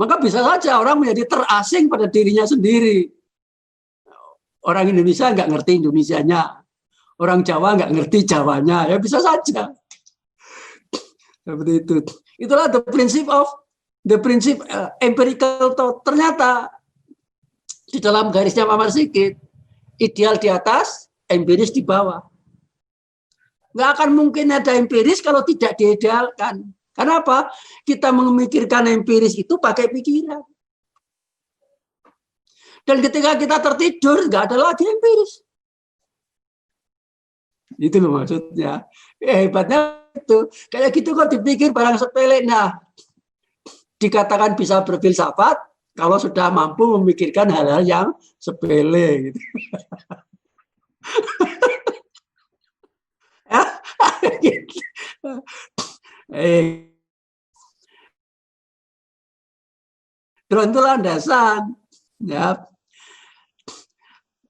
Maka bisa saja orang menjadi terasing pada dirinya sendiri. Orang Indonesia nggak ngerti Indonesianya. Orang Jawa nggak ngerti Jawanya. Ya bisa saja. Seperti itu. Itulah the principle empirical thought. Ternyata di dalam garisnya Paman Sigit, ideal di atas, empiris di bawah. Nggak akan mungkin ada empiris kalau tidak diidealkan. Kenapa? Kita memikirkan empiris itu pakai pikiran. Dan ketika kita tertidur, nggak ada lagi empiris. Itu loh maksudnya. Hebatnya itu. Kayak gitu kok dipikir barang sepele. Nah, dikatakan bisa berfilsafat kalau sudah mampu memikirkan hal-hal yang sepele gitu. Itu landasan. Ya.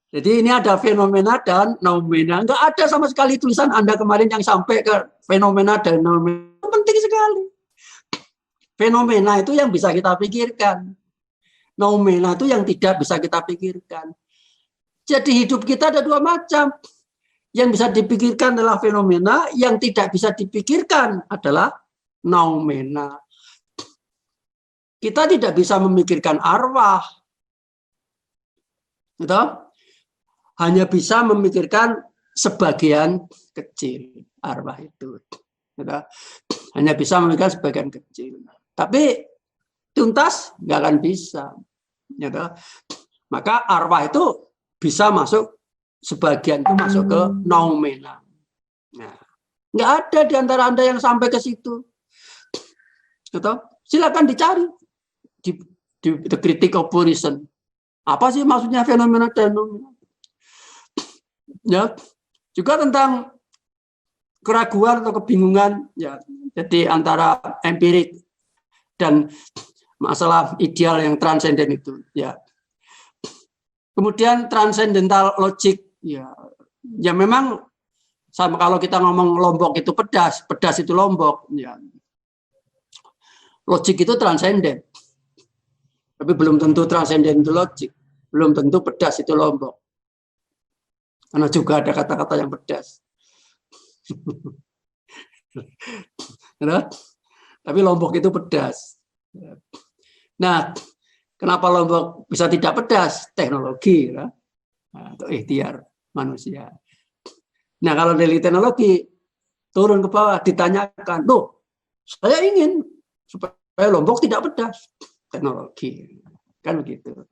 Jadi ini ada fenomena dan noumena. Enggak ada sama sekali tulisan Anda kemarin yang sampai ke fenomena dan noumena. Penting sekali. Fenomena itu yang bisa kita pikirkan. Noumena itu yang tidak bisa kita pikirkan. Jadi hidup kita ada dua macam. Yang bisa dipikirkan adalah fenomena, yang tidak bisa dipikirkan adalah noumena. Kita tidak bisa memikirkan arwah. Gitu? Hanya bisa memikirkan sebagian kecil arwah itu. Gitu? Hanya bisa memikirkan sebagian kecil. Tapi tuntas nggak akan bisa. Gitu? Maka arwah itu bisa masuk, sebagian itu masuk ke noumena. Nah, nggak ada di antara Anda yang sampai ke situ. Gitu? Silakan dicari di The Critique of Reason. Apa sih maksudnya fenomena dan noumena? Ya, juga tentang keraguan atau kebingungan, ya, jadi antara empirik dan masalah ideal yang transenden itu, ya. Kemudian transcendental logic, ya memang sama kalau kita ngomong Lombok itu pedas, pedas itu Lombok, ya. Logik itu transenden, tapi belum tentu transenden itu logik, belum tentu pedas itu Lombok. Karena juga ada kata-kata yang pedas. Tapi Lombok itu pedas. Nah, kenapa Lombok bisa tidak pedas? Teknologi, ya? Atau ikhtiar manusia. Nah, kalau dari teknologi turun ke bawah ditanyakan, loh, saya ingin supaya Lombok tidak pedas. Teknologi, kan begitu.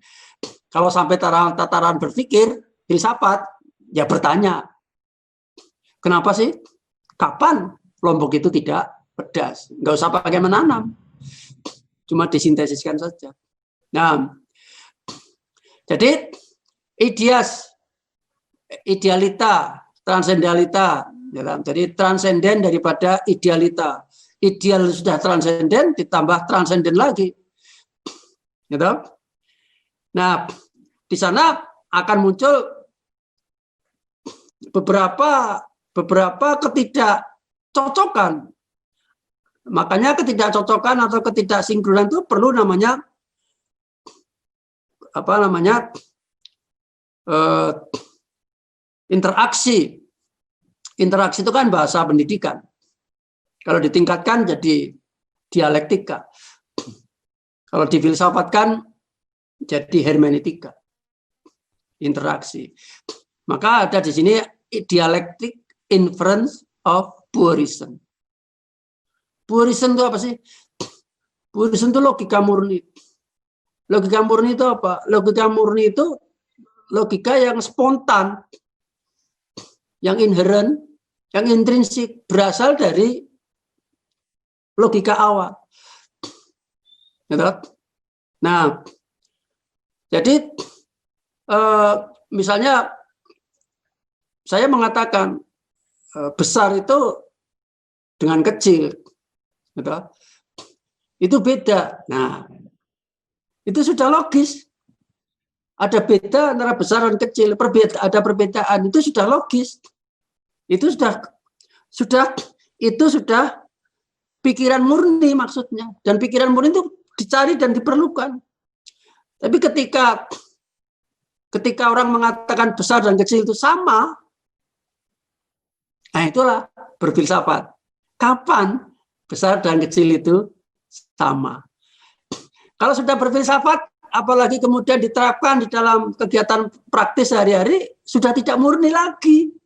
Kalau sampai tataran berpikir, filsafat, ya bertanya, kenapa sih? Kapan Lombok itu tidak pedas? Nggak usah pakai menanam, cuma disintesiskan saja. Nah, jadi idealita, transendalita, jadi transenden daripada idealita. Ideal sudah transenden, ditambah transenden lagi, gitu. Nah, di sana akan muncul beberapa ketidakcocokan. Makanya ketidakcocokan atau ketidaksinkronan itu perlu namanya interaksi. Interaksi itu kan bahasa pendidikan. Kalau ditingkatkan jadi dialektika. Kalau difilsafatkan jadi hermeneutika. Interaksi. Maka ada di sini dialektik inference of pure reason. Pure reason itu apa sih? Pure reason itu logika murni. Logika murni itu apa? Logika murni itu logika yang spontan, yang inherent, yang intrinsik, berasal dari logika awal. Nah, jadi misalnya saya mengatakan besar itu dengan kecil, gitu. Itu beda. Nah, itu sudah logis. Ada beda antara besar dan kecil. Ada perbedaan, itu sudah logis. Itu sudah pikiran murni maksudnya. Dan pikiran murni itu dicari dan diperlukan. Tapi ketika orang mengatakan besar dan kecil itu sama, nah itulah berfilsafat. Kapan besar dan kecil itu sama? Kalau sudah berfilsafat, apalagi kemudian diterapkan di dalam kegiatan praktis sehari-hari, sudah tidak murni lagi.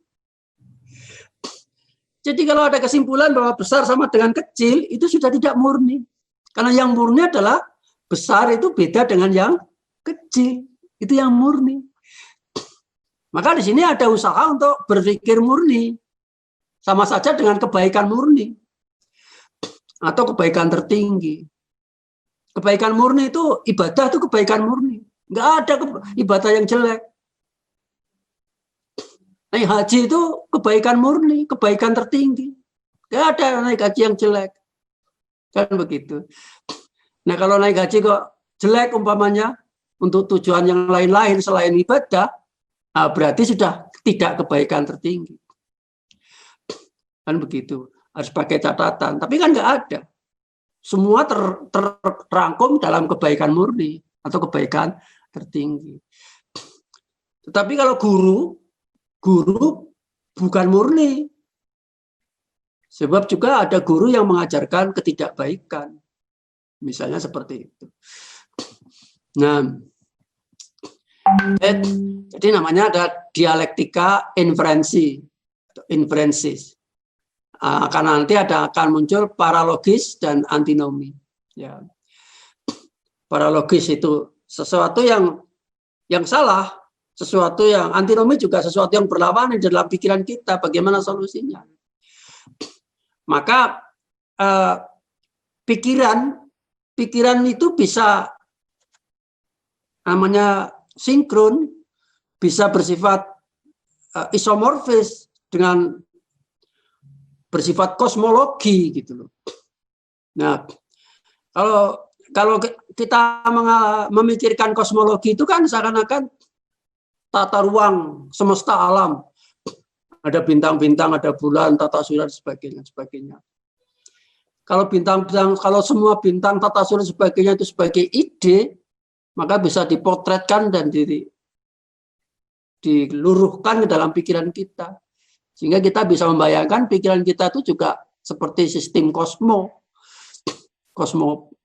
Jadi kalau ada kesimpulan bahwa besar sama dengan kecil, itu sudah tidak murni. Karena yang murni adalah besar itu beda dengan yang kecil. Itu yang murni. Maka di sini ada usaha untuk berpikir murni. Sama saja dengan kebaikan murni. Atau kebaikan tertinggi. Kebaikan murni itu, ibadah itu kebaikan murni. Nggak ada ibadah yang jelek. Naik haji itu kebaikan murni, kebaikan tertinggi. Nggak ada naik haji yang jelek. Kan begitu. Nah kalau naik haji kok jelek umpamanya, untuk tujuan yang lain-lain selain ibadah, nah berarti sudah tidak kebaikan tertinggi. Kan begitu. Harus pakai catatan. Tapi kan nggak ada. Semua terrangkum dalam kebaikan murni atau kebaikan tertinggi. Tetapi kalau guru bukan murni. Sebab juga ada guru yang mengajarkan ketidakbaikan. Misalnya seperti itu. Nah, jadi namanya ada dialektika inferensis. Karena nanti akan muncul paralogis dan antinomi. Ya. Paralogis itu sesuatu yang salah, sesuatu yang antinomi juga sesuatu yang berlawanan di dalam pikiran kita. Bagaimana solusinya? Maka pikiran itu bisa namanya sinkron, bisa bersifat isomorfis dengan bersifat kosmologi gitu loh. Nah, kalau kita memikirkan kosmologi itu kan seakan-akan tata ruang semesta alam. Ada bintang-bintang, ada bulan, tata surya, sebagainya. Kalau bintang-bintang, kalau semua bintang, tata surya, sebagainya itu sebagai ide, maka bisa dipotretkan dan diluruhkan ke dalam pikiran kita. Sehingga kita bisa membayangkan pikiran kita itu juga seperti sistem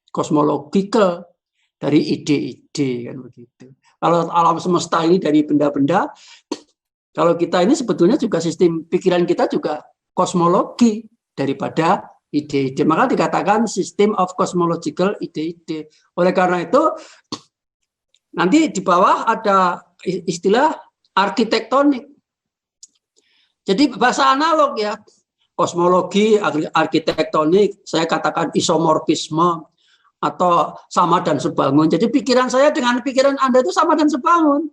kosmologikal dari ide-ide kan begitu. Kalau alam semesta ini dari benda-benda, kalau kita ini sebetulnya juga sistem pikiran kita juga kosmologi daripada ide-ide. Maka dikatakan system of cosmological ide-ide. Oleh karena itu nanti di bawah ada istilah arsitektonik. Jadi bahasa analog ya, kosmologi, arsitektonik, saya katakan isomorfisme atau sama dan sebangun. Jadi pikiran saya dengan pikiran Anda itu sama dan sebangun.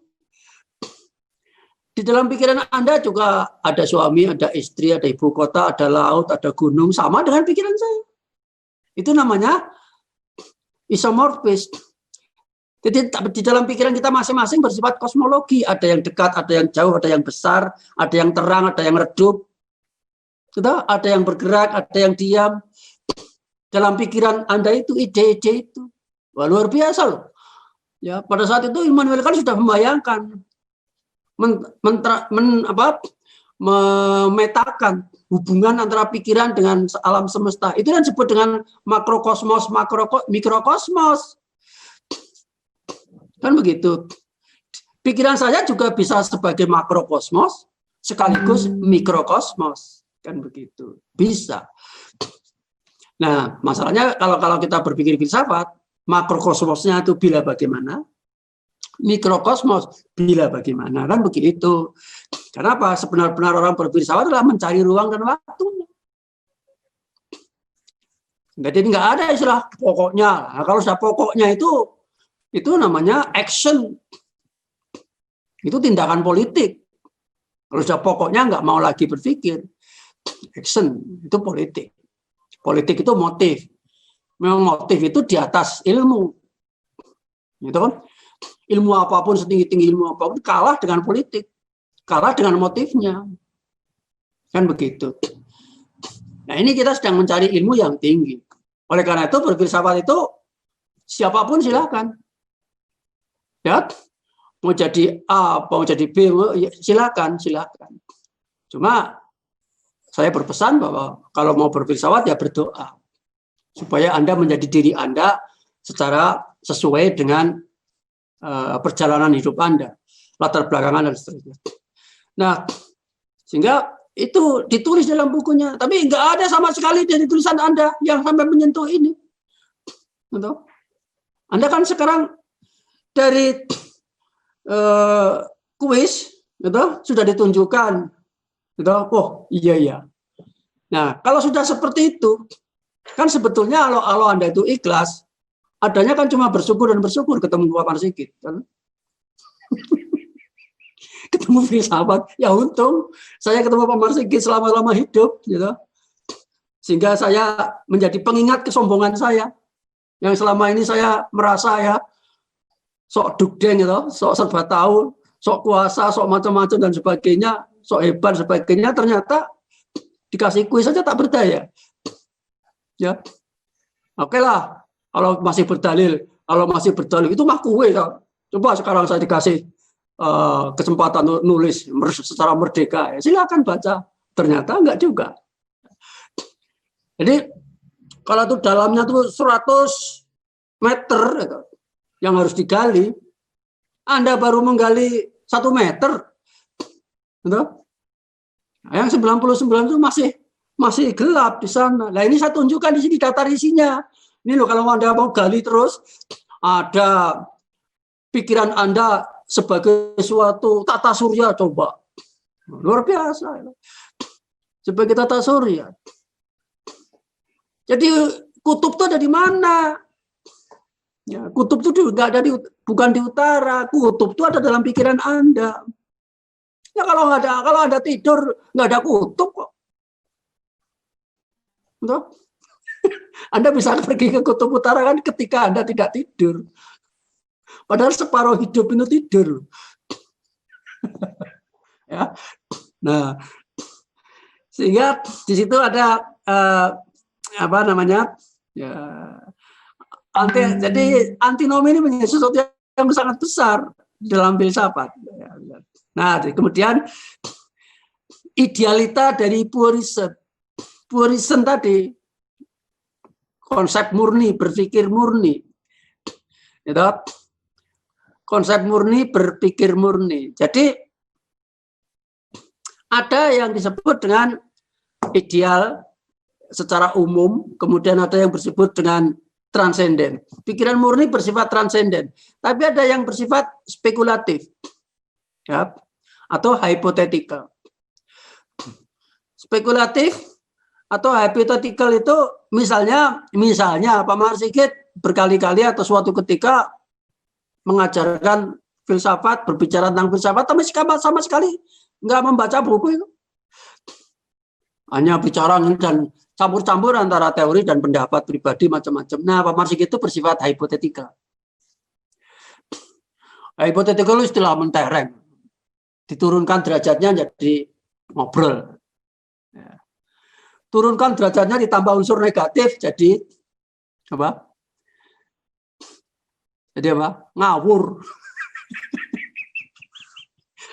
Di dalam pikiran Anda juga ada suami, ada istri, ada ibu kota, ada laut, ada gunung, sama dengan pikiran saya. Itu namanya isomorfis. Jadi di dalam pikiran kita masing-masing bersifat kosmologi. Ada yang dekat, ada yang jauh, ada yang besar, ada yang terang, ada yang redup. Ada yang bergerak, ada yang diam. Dalam pikiran Anda itu, ide-ide itu. Wah, luar biasa loh. Ya, pada saat itu Immanuel Kant sudah membayangkan, memetakan hubungan antara pikiran dengan alam semesta. Itu yang disebut dengan makrokosmos, mikrokosmos. Kan begitu. Pikiran saya juga bisa sebagai makrokosmos sekaligus mikrokosmos. Kan begitu. Bisa. Nah, masalahnya kalau kita berpikir filsafat, makrokosmosnya itu bila bagaimana, mikrokosmos bila bagaimana. Kan begitu. Kenapa? Sebenar-benar orang berfilsafat adalah mencari ruang dan waktunya. Jadi nggak ada istilah pokoknya. Nah, kalau sudah pokoknya itu namanya action. Itu tindakan politik. Kalau sudah pokoknya nggak mau lagi berpikir. Action, itu politik. Politik itu motif. Memang motif itu di atas ilmu. Gitu kan? Ilmu apapun, setinggi-tinggi ilmu apapun, kalah dengan politik. Kalah dengan motifnya. Kan begitu. Nah ini kita sedang mencari ilmu yang tinggi. Oleh karena itu berfilsafat itu siapapun silakan. Ya, mau jadi A, mau jadi B, silakan. Cuma saya berpesan bahwa kalau mau berfilsafat ya berdoa supaya Anda menjadi diri Anda secara sesuai dengan perjalanan hidup Anda, latar belakangan dan seterusnya. Nah, sehingga itu ditulis dalam bukunya, tapi nggak ada sama sekali dari tulisan Anda yang sampai menyentuh ini. Anda kan sekarang dari kuis gitu, sudah ditunjukkan gitu. Oh iya. Nah kalau sudah seperti itu kan sebetulnya kalau Anda itu ikhlas, adanya kan cuma bersyukur dan bersyukur ketemu Pak Marsikit. Kan? Ketemu filsafat, ya untung saya ketemu Pak Marsikit selama-lama hidup, gitu. Sehingga saya menjadi pengingat kesombongan saya. Yang selama ini saya merasa ya sok dugdeng, gitu, sok serba tahu, sok kuasa, sok macam-macam dan sebagainya, sok hebat sebagainya, ternyata dikasih kuis saja tak berdaya. Ya, oke lah. Kalau masih berdalil itu mah kue. Coba sekarang saya dikasih kesempatan nulis secara merdeka, ya, silakan baca. Ternyata enggak juga. Jadi kalau itu dalamnya tuh 100 meter gitu, yang harus digali, Anda baru menggali 1 meter, gitu. Yang 99 itu masih gelap di sana. Nah ini saya tunjukkan di sini daftar isinya. Ini loh, kalau Anda mau gali terus, ada pikiran Anda sebagai suatu tata surya, coba. Luar biasa. Sebagai tata surya. Jadi kutub itu ada di mana? Ya, kutub itu bukan di utara. Kutub itu ada dalam pikiran Anda. Ya kalau Anda tidur nggak ada kutub kok. Entah? Anda bisa pergi ke kutub utara kan ketika Anda tidak tidur. Padahal separuh hidup itu tidur. Ya. Nah, sehingga di situ ada apa namanya? Ya, jadi antinomi ini menjadi sesuatu yang sangat besar dalam filsafat. Nah, kemudian idealita dari Puerison. Puerison tadi konsep murni, berpikir murni. Gitu. Konsep murni, berpikir murni. Jadi ada yang disebut dengan ideal secara umum, kemudian ada yang bersebut dengan transenden. Pikiran murni bersifat transenden, tapi ada yang bersifat spekulatif, ya, atau hypothetical. Spekulatif atau hypothetical itu misalnya Pak Marsikit berkali-kali atau suatu ketika mengajarkan filsafat, berbicara tentang filsafat, tapi sama sekali nggak membaca buku itu. Hanya bicara dan campur-campur antara teori dan pendapat pribadi macam-macam. Nah, Pak Marsikit itu bersifat hypothetical. Hypothetical itu istilah mentereng. Diturunkan derajatnya jadi ngobrol. Ya. Turunkan derajatnya ditambah unsur negatif jadi apa? Jadi apa? Ngawur.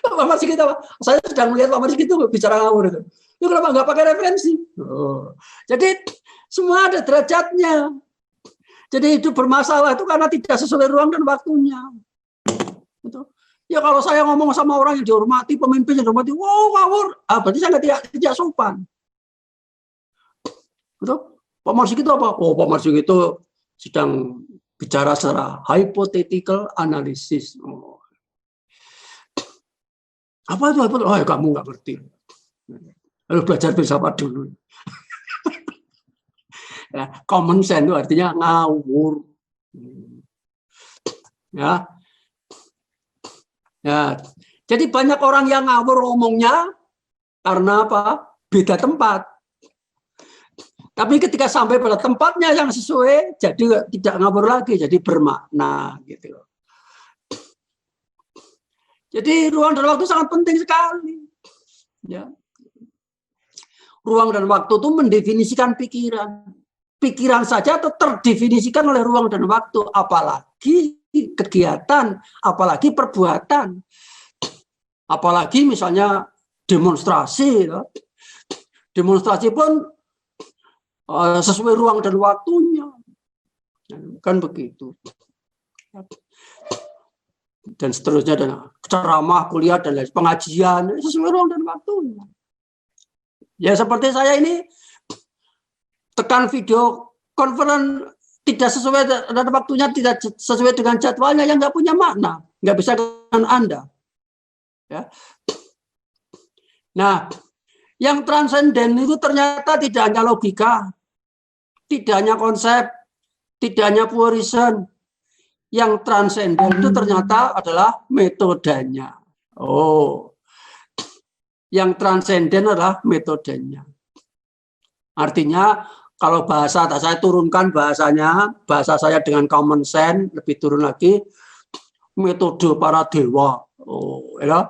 Pak Marsikit apa? Saya sedang melihat Pak Marsikit itu bicara ngawur itu. Itu kenapa nggak pakai referensi? Oh. Jadi semua ada derajatnya. Jadi hidup bermasalah itu karena tidak sesuai ruang dan waktunya. Gitu. Ya kalau saya ngomong sama orang yang dihormati, pemimpin yang dihormati, wow ngawur, berarti saya tidak sopan. Betul? Pak Marsikit itu apa? Oh, Pak Marsikit itu sedang bicara secara hypothetical analysis. Oh. Apa itu? Oh, ya, kamu nggak ngerti. Harus belajar filsafat dulu. Ya, common sense itu artinya ngawur. Ya. Ya. Jadi banyak orang yang ngawur ngomongnya karena apa? Beda tempat. Tapi ketika sampai pada tempatnya yang sesuai, jadi tidak ngawur lagi, jadi bermakna gitu. Jadi ruang dan waktu sangat penting sekali. Ya. Ruang dan waktu itu mendefinisikan pikiran. Pikiran saja terdefinisikan oleh ruang dan waktu, apalagi kegiatan, apalagi perbuatan. Apalagi misalnya demonstrasi. Ya. Demonstrasi pun sesuai ruang dan waktunya. Kan begitu. Dan seterusnya, dan ceramah, kuliah, dan lain pengajian, sesuai ruang dan waktunya. Ya seperti saya ini tekan video konferen tidak sesuai dengan waktunya, tidak sesuai dengan jadwalnya, yang nggak punya makna, nggak bisa dengan Anda. Ya. Nah, yang transenden itu ternyata tidak hanya logika, tidak hanya konsep, tidak hanya puarisan, yang transenden itu ternyata adalah metodenya. Oh, yang transenden adalah metodenya. Artinya kalau bahasa saya turunkan bahasa saya dengan common sense, lebih turun lagi, metode para dewa. Oh, ya,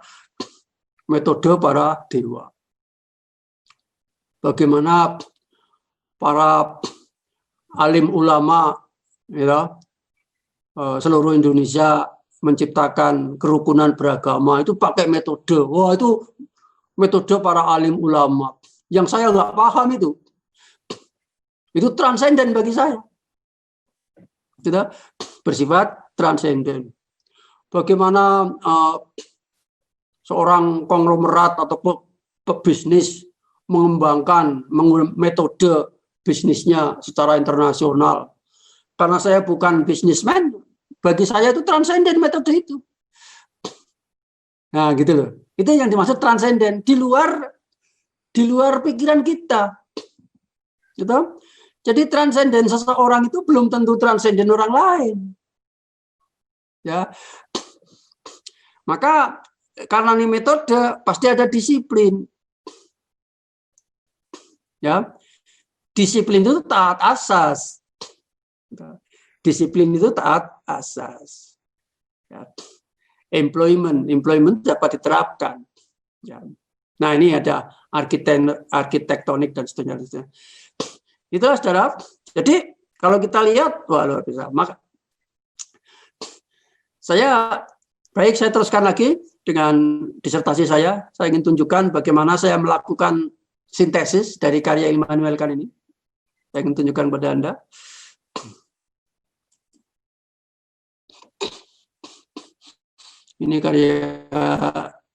metode para dewa. Bagaimana para alim ulama, ya, seluruh Indonesia menciptakan kerukunan beragama itu pakai metode. Wah, itu metode para alim ulama. Yang saya nggak paham itu transenden bagi saya. Tidak bersifat transenden. Bagaimana seorang konglomerat atau pebisnis mengembangkan metode bisnisnya secara internasional. Karena saya bukan bisnismen, bagi saya itu transenden metode itu. Nah, gitu loh. Itu yang dimaksud transenden, di luar pikiran kita. Gitu? Jadi transenden seseorang itu belum tentu transenden orang lain. Ya. Maka karena ini metode pasti ada disiplin. Ya. Disiplin itu taat asas. Disiplin itu taat asas. Ya. Employment dapat diterapkan. Ya. Nah, ini ada arsitektonik dan seterusnya. Itulah saudara. Jadi kalau kita lihat, wah luar biasa. Maka saya teruskan lagi dengan disertasi saya. Saya ingin tunjukkan bagaimana saya melakukan sintesis dari karya Immanuel Kant ini. Saya ingin tunjukkan pada Anda. Ini karya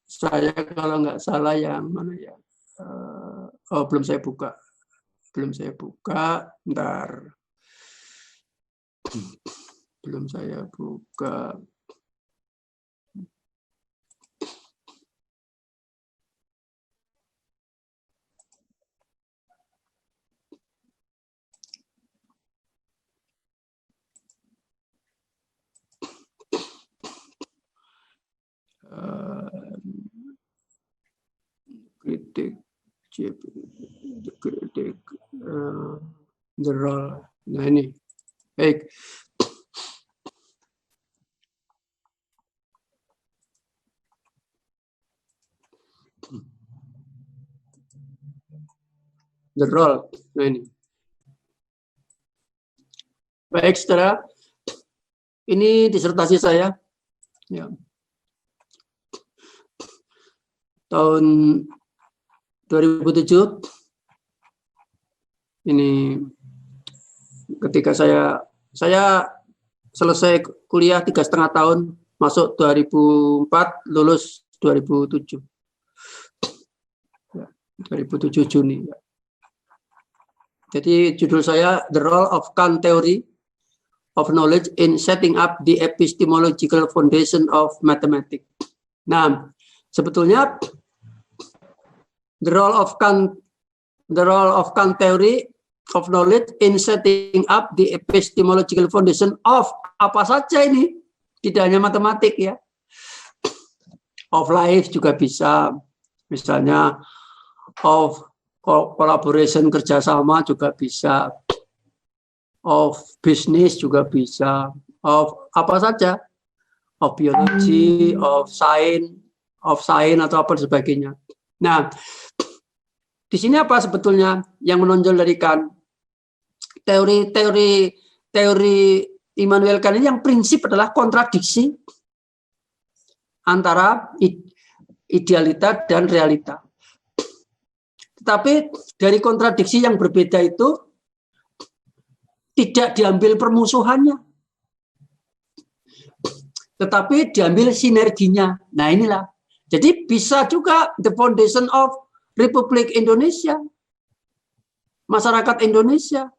saya kalau nggak salah yang mana ya? Belum saya buka. Bentar. Belum saya buka. Kritik the role. Nah ini baik. The role. Nah ini baik saudara, ini disertasi saya ya. Tahun 2007 ini ketika saya selesai kuliah 3,5 tahun, masuk 2004, lulus 2007. Ya, 2007 Juni. Jadi judul saya The Role of Kant Theory of Knowledge in Setting up the Epistemological Foundation of Mathematics. Nah, sebetulnya the role of Kant Theory of Knowledge in Setting up the Epistemological Foundation of apa saja ini, tidak hanya matematik ya, of life juga bisa, misalnya of collaboration, kerjasama juga bisa, of business juga bisa, of apa saja, of biology, of science atau apa sebagainya. Nah, di sini apa sebetulnya yang menonjol dari Kant? Teori Immanuel Kant ini yang prinsip adalah kontradiksi antara idealita dan realita. Tetapi dari kontradiksi yang berbeda itu tidak diambil permusuhannya, tetapi diambil sinerginya. Nah inilah. Jadi bisa juga the foundation of Republik Indonesia, masyarakat Indonesia,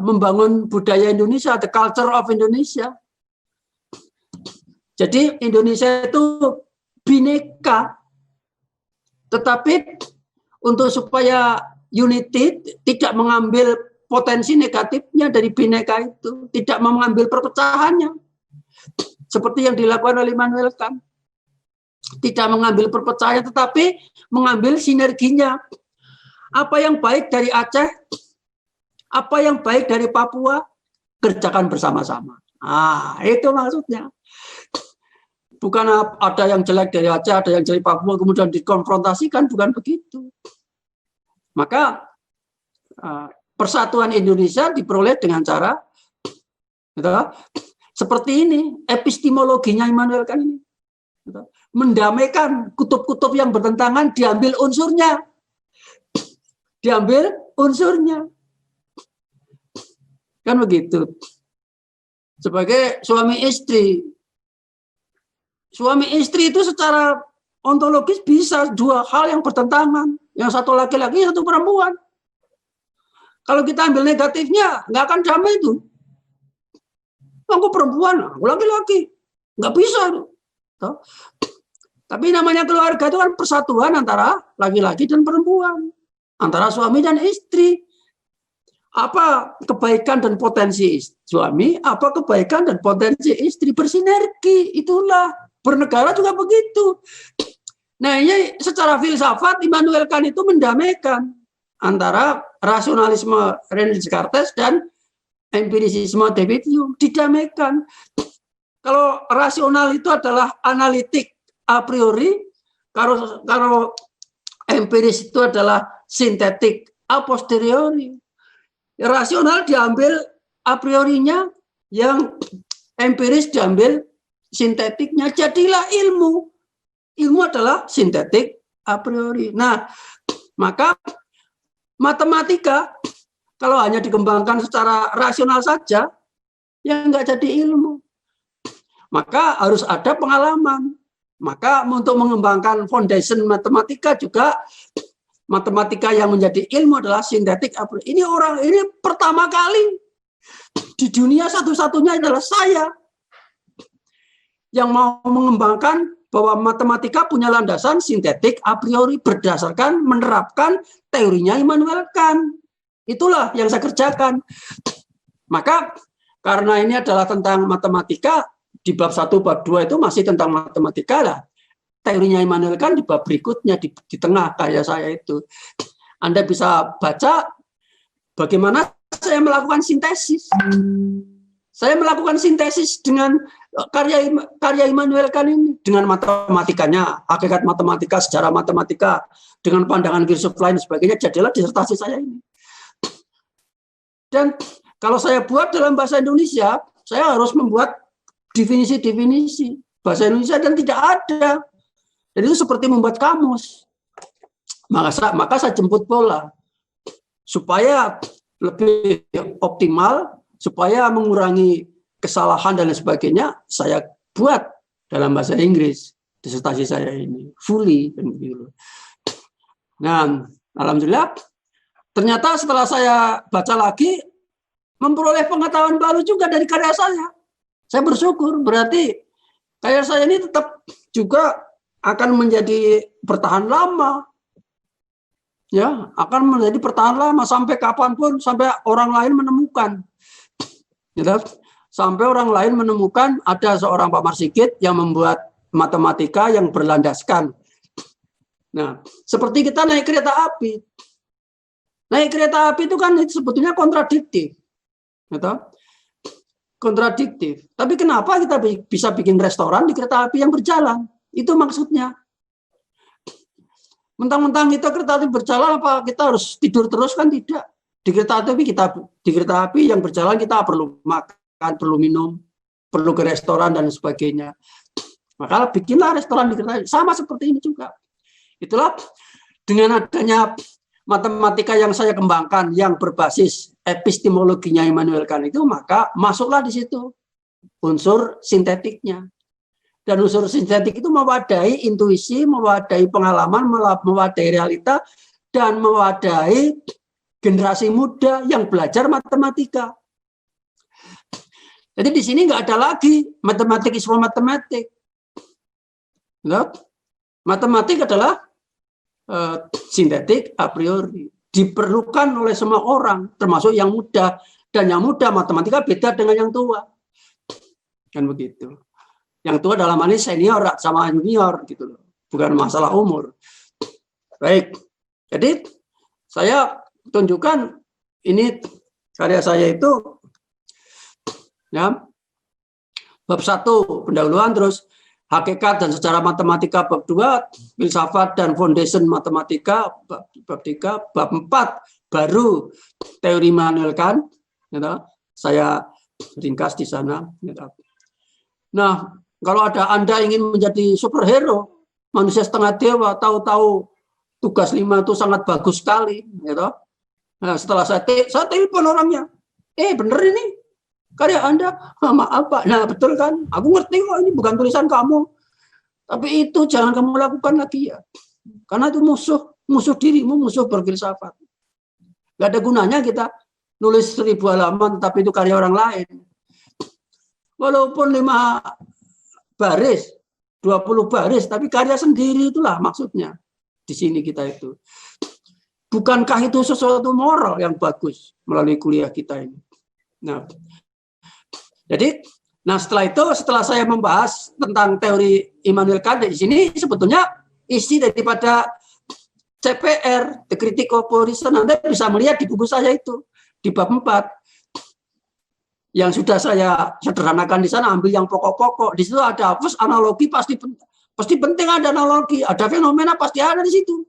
membangun budaya Indonesia, the culture of Indonesia. Jadi Indonesia itu bineka, tetapi untuk supaya unity tidak mengambil potensi negatifnya dari bineka itu, tidak mengambil perpecahannya. Seperti yang dilakukan oleh Immanuel Kant. Tidak mengambil perpecahan, tetapi mengambil sinerginya. Apa yang baik dari Aceh, apa yang baik dari Papua, kerjakan bersama-sama. Itu maksudnya. Bukan ada yang jelek dari Aceh, ada yang jelek Papua, kemudian dikonfrontasikan, bukan begitu. Maka persatuan Indonesia diperoleh dengan cara gitu, seperti ini, epistemologinya Immanuel Kant ini. Gitu, mendamaikan kutub-kutub yang bertentangan, diambil unsurnya. Diambil unsurnya. Kan begitu. Sebagai suami istri. Suami istri itu secara ontologis bisa dua hal yang bertentangan. Yang satu laki-laki, satu perempuan. Kalau kita ambil negatifnya, nggak akan damai itu. Aku perempuan, aku laki-laki. Nggak bisa. Tapi namanya keluarga itu kan persatuan antara laki-laki dan perempuan. Antara suami dan istri. Apa kebaikan dan potensi suami, apa kebaikan dan potensi istri bersinergi. Itulah, bernegara juga begitu. Nah, ini secara filsafat Immanuel Kant itu mendamaikan antara rasionalisme René Descartes dan empirisisme David Hume, didamaikan. Kalau rasional itu adalah analitik a priori, kalau empiris itu adalah sintetik a posteriori. Rasional diambil a priorinya, yang empiris diambil sintetiknya. Jadilah ilmu. Ilmu adalah sintetik a priori. Nah, maka matematika kalau hanya dikembangkan secara rasional saja, ya nggak jadi ilmu. Maka harus ada pengalaman. Maka untuk mengembangkan foundation matematika juga, matematika yang menjadi ilmu adalah sintetik. Ini pertama kali di dunia, satu-satunya adalah saya yang mau mengembangkan bahwa matematika punya landasan sintetik a priori berdasarkan menerapkan teorinya Immanuel Kant. Itulah yang saya kerjakan. Maka karena ini adalah tentang matematika, di bab 1, bab 2 itu masih tentang matematika lah. Teorinya Immanuel Kant di bab berikutnya, di tengah kayak saya itu. Anda bisa baca bagaimana saya melakukan sintesis. Saya melakukan sintesis dengan karya Immanuel Kant ini, dengan matematikanya, hakikat matematika, sejarah matematika, dengan pandangan filsuf lain sebagainya, jadilah disertasi saya ini. Dan kalau saya buat dalam bahasa Indonesia, saya harus membuat definisi-definisi bahasa Indonesia dan tidak ada. Dan itu seperti membuat kamus. Maka saya jemput bola supaya lebih optimal, supaya mengurangi kesalahan dan lain sebagainya, saya buat dalam bahasa Inggris disertasi saya ini fully dan begitu. Nah, alhamdulillah ternyata setelah saya baca lagi, memperoleh pengetahuan baru juga dari karya saya. Saya bersyukur, berarti karya saya ini tetap juga akan menjadi bertahan lama. Ya, akan menjadi bertahan lama sampai kapanpun, sampai orang lain menemukan. Ya, sampai orang lain menemukan ada seorang Pak Marsikit yang membuat matematika yang berlandaskan. Nah, seperti kita naik kereta api. Naik kereta api itu kan sebetulnya kontradiktif. Gitu? Kontradiktif. Tapi kenapa kita bisa bikin restoran di kereta api yang berjalan? Itu maksudnya. Mentang-mentang kita kereta api berjalan, apa kita harus tidur terus? Kan tidak. Di kereta api yang berjalan kita perlu makan, perlu minum, perlu ke restoran dan sebagainya. Maka bikinlah restoran di kereta api. Sama seperti ini juga. Itulah dengan adanya matematika yang saya kembangkan yang berbasis epistemologinya Immanuel Kant itu, maka masuklah di situ unsur sintetiknya. Dan unsur sintetik itu mewadahi intuisi, mewadahi pengalaman, mewadahi realita, dan mewadahi generasi muda yang belajar matematika. Jadi di sini nggak ada lagi matematik is for matematik. Matematik adalah sintetik a priori. diperlukan oleh semua orang, termasuk yang muda. Dan yang muda matematika beda dengan yang tua. Kan begitu. Yang tua dalam hal ini senior sama junior gitu loh. Bukan masalah umur. Baik. Jadi saya tunjukkan ini karya saya itu ya bab 1 pendahuluan, terus hakikat dan sejarah matematika bab 2, filsafat dan foundation matematika bab 3, bab 4 baru teori Immanuel Kant, gitu. Saya ringkas di sana. Gitu. Nah, kalau ada Anda ingin menjadi superhero, manusia setengah dewa, tahu-tahu tugas 5 itu sangat bagus sekali, gitu. Nah, setelah saya telepon orangnya, bener ini karya Anda, maaf Pak, nah betul kan, aku ngerti kok ini bukan tulisan kamu, tapi itu jangan kamu lakukan lagi ya, karena itu musuh dirimu, musuh berfilsafat. Gak ada gunanya kita nulis 1000 halaman, tapi itu karya orang lain. Walaupun 5 baris, 20 baris, tapi karya sendiri itulah maksudnya. Di sini kita itu. Bukankah itu sesuatu moral yang bagus melalui kuliah kita ini? Nah, jadi, setelah saya membahas tentang teori Immanuel Kant di sini, sebetulnya isi daripada CPR, The Critical Position, Anda bisa melihat di buku saya itu, di bab 4. Yang sudah saya sederhanakan di sana, ambil yang pokok-pokok. Di situ ada analogi, pasti penting ada analogi, ada fenomena pasti ada di situ.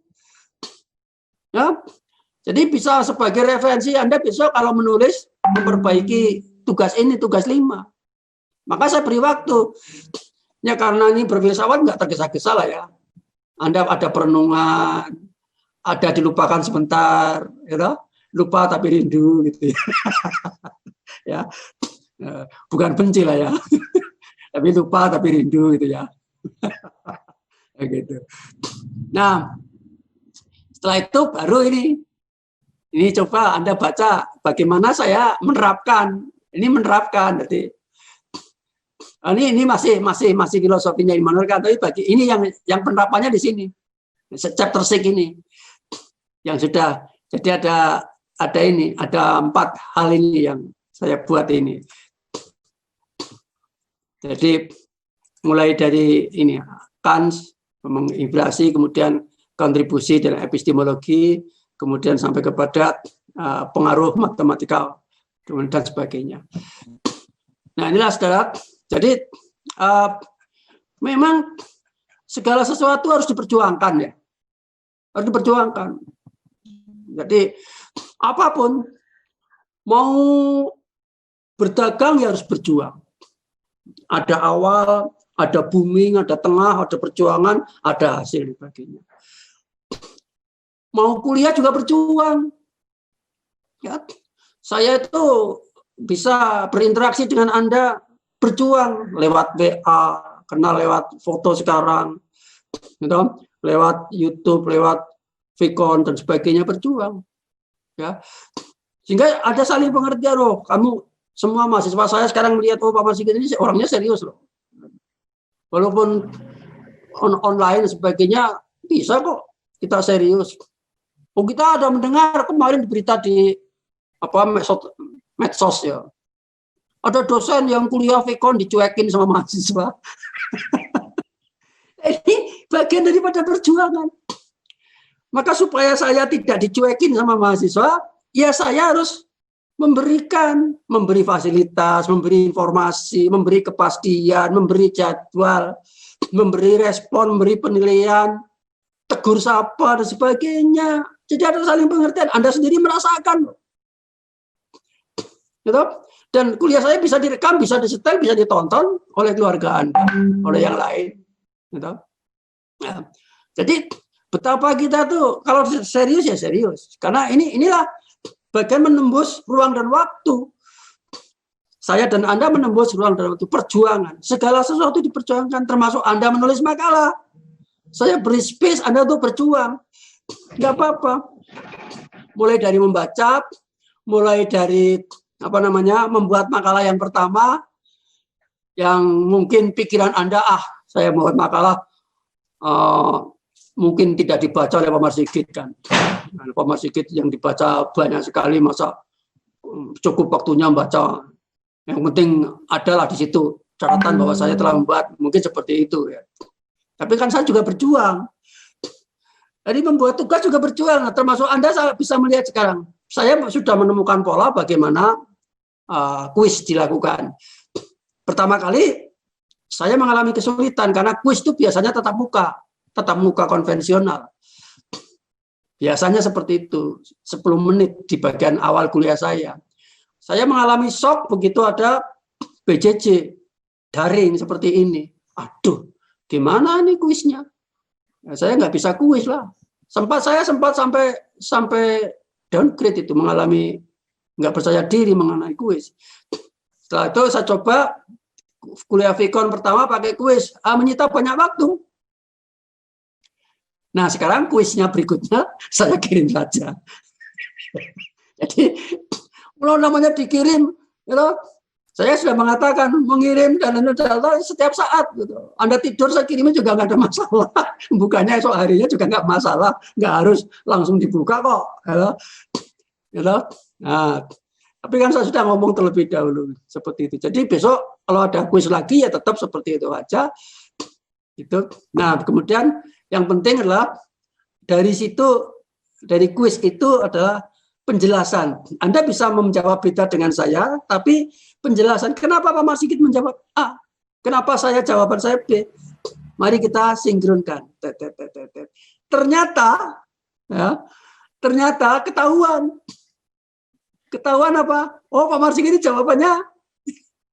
Ya, jadi bisa sebagai referensi Anda besok kalau menulis, memperbaiki tugas ini, tugas 5. Maka saya beri waktu. Ya karena ini berfilsafat nggak tergesa-gesa lah ya. Anda ada perenungan, ada dilupakan sebentar, ya, lupa tapi rindu gitu ya. Ya, bukan benci lah ya. Tapi lupa tapi rindu gitu ya. Gitu. Nah, setelah itu baru ini coba Anda baca bagaimana saya menerapkan. Ini menerapkan, jadi ini masih filosofinya Immanuel Kant, tapi bagi ini yang penerapannya di sini, chapter 6 ini, yang sudah jadi ada 4 hal ini yang saya buat ini. Jadi mulai dari ini Kant menginflasi, kemudian kontribusi dalam epistemologi, kemudian sampai kepada pengaruh matematika dan sebagainya. Nah inilah saudara, jadi memang segala sesuatu harus diperjuangkan ya, harus diperjuangkan. Jadi apapun, mau berdagang ya harus berjuang. Ada awal, ada booming, ada tengah, ada perjuangan, ada hasil dan sebagainya. Mau kuliah juga berjuang. Ya, saya itu bisa berinteraksi dengan Anda, berjuang lewat WA, kenal lewat foto sekarang, gitu, lewat YouTube, lewat Vicon dan sebagainya, berjuang. Ya, sehingga ada saling pengertian, loh, kamu semua mahasiswa saya sekarang melihat Pak Masigit ini orangnya serius loh. Walaupun online sebagainya bisa kok kita serius. Oh, kita ada mendengar kemarin berita di medsos ya. Ada dosen yang kuliah Vicon dicuekin sama mahasiswa. Ini bagian daripada perjuangan. Maka supaya saya tidak dicuekin sama mahasiswa, ya saya harus memberi fasilitas, memberi informasi, memberi kepastian, memberi jadwal, memberi respon, memberi penilaian, tegur sapa dan sebagainya. Jadi ada saling pengertian. Anda sendiri merasakan, gitu. Dan kuliah saya bisa direkam, bisa disetel, bisa ditonton oleh keluarga Anda, oleh yang lain, gitu. Nah, jadi betapa kita tuh kalau serius ya serius, karena inilah bagian menembus ruang dan waktu. Saya dan Anda menembus ruang dan waktu, perjuangan. Segala sesuatu diperjuangkan, termasuk Anda menulis makalah. Saya beri space Anda untuk berjuang. Nggak apa-apa. Mulai dari membaca, mulai dari membuat makalah yang pertama, yang mungkin pikiran Anda, saya membuat makalah mungkin tidak dibaca oleh Pak Marsigit kan. Nah, Pak Marsigit yang dibaca banyak sekali, masa cukup waktunya membaca. Yang penting adalah di situ catatan bahwa saya telah membuat, mungkin seperti itu ya. Tapi kan saya juga berjuang. Jadi membuat tugas juga berjuang. Nah, termasuk Anda saya bisa melihat sekarang. Saya sudah menemukan pola bagaimana kuis dilakukan. Pertama kali saya mengalami kesulitan karena kuis itu biasanya tatap muka konvensional. Biasanya seperti itu, 10 menit di bagian awal kuliah saya. Saya mengalami shock begitu ada BJJ, daring seperti ini. Aduh, gimana nih kuisnya? Ya, saya nggak bisa kuis lah. Saya sempat sampai downgrade itu, mengalami nggak percaya diri mengenai kuis. Setelah itu saya coba kuliah Vkon pertama pakai kuis, menyita banyak waktu. Nah, sekarang kuisnya berikutnya saya kirim saja. Jadi, kalau namanya dikirim, saya sudah mengatakan mengirim dan setiap saat. Gitu. Anda tidur saya kirimnya juga nggak ada masalah. Bukannya esok harinya juga nggak masalah, nggak harus langsung dibuka kok. Nah, tapi kan saya sudah ngomong terlebih dahulu seperti itu. Jadi besok kalau ada kuis lagi ya tetap seperti itu aja. Gitu. Nah, kemudian yang penting adalah dari situ, dari kuis itu adalah penjelasan. Anda bisa menjawab beda dengan saya, tapi penjelasan kenapa Pak Marsigit menjawab A, kenapa jawaban saya B. Mari kita sinkronkan. Ternyata ketahuan apa? Oh, Pak Marsigit ini jawabannya